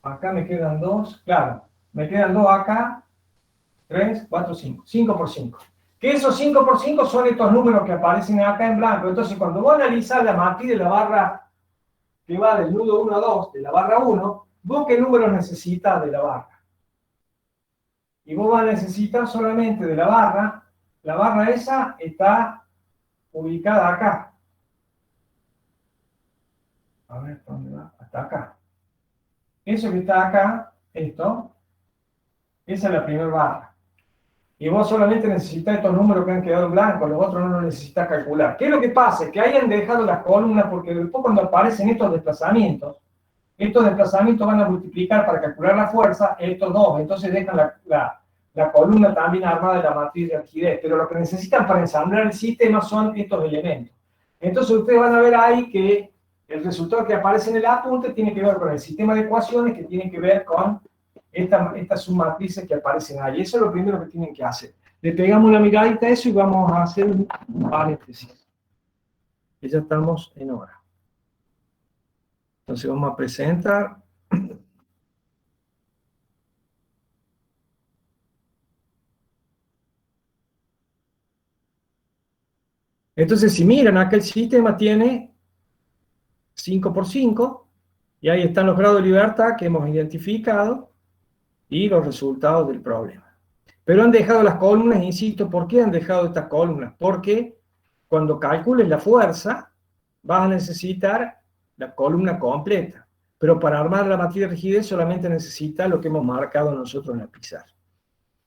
acá me quedan 2, claro, me quedan 2 acá, 3, 4, 5. 5 por 5. Que esos 5 por 5 son estos números que aparecen acá en blanco. Entonces, cuando vos analizás la matriz de la barra que va del nudo 1 a 2, de la barra 1, vos qué números necesitas de la barra. Y vos vas a necesitar solamente de la barra esa está ubicada acá. A ver, ¿dónde va? Hasta acá. Eso que está acá, esto, esa es la primera barra. Y vos solamente necesitas estos números que han quedado en blanco, los otros no los necesitas calcular. ¿Qué es lo que pasa? Que hayan dejado las columnas, porque después cuando aparecen estos desplazamientos van a multiplicar para calcular la fuerza estos dos, entonces dejan la columna también armada de la matriz de rigidez, pero lo que necesitan para ensamblar el sistema son estos elementos. Entonces ustedes van a ver ahí que el resultado que aparece en el apunte tiene que ver con el sistema de ecuaciones que tiene que ver con estas submatrices que aparecen ahí. Eso es lo primero que tienen que hacer. Le pegamos una miradita a eso y vamos a hacer un paréntesis. Y ya estamos en hora. Entonces vamos a presentar Entonces, si miran, acá el sistema tiene 5 por 5, y ahí están los grados de libertad que hemos identificado y los resultados del problema. Pero han dejado las columnas, insisto, ¿por qué han dejado estas columnas? Porque cuando calcules la fuerza, vas a necesitar la columna completa. Pero para armar la matriz de rigidez solamente necesita lo que hemos marcado nosotros en la pizarra.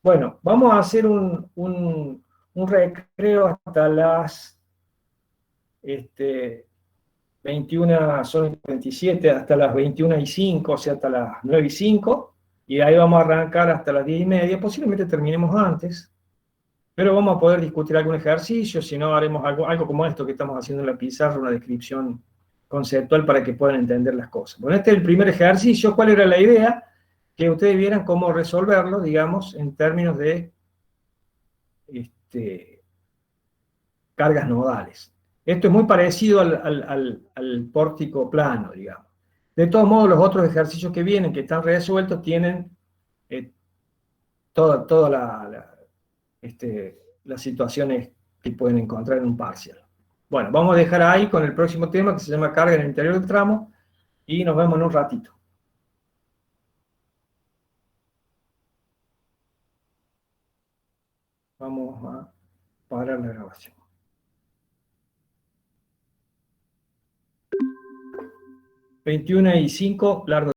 Bueno, vamos a hacer un recreo hasta las 21, son 27, hasta las 21:05, o sea, hasta las 9:05, y ahí vamos a arrancar hasta las 10:30, posiblemente terminemos antes, pero vamos a poder discutir algún ejercicio, si no haremos algo como esto que estamos haciendo en la pizarra, una descripción conceptual para que puedan entender las cosas. Bueno, este es el primer ejercicio. ¿Cuál era la idea? Que ustedes vieran cómo resolverlo, digamos, en términos de cargas nodales. Esto es muy parecido al pórtico plano, digamos. De todos modos, los otros ejercicios que vienen, que están resueltos, tienen todas las situaciones que pueden encontrar en un parcial. Bueno, vamos a dejar ahí con el próximo tema, que se llama carga en el interior del tramo, y nos vemos en un ratito. Vamos a parar la grabación. 21:05, largo.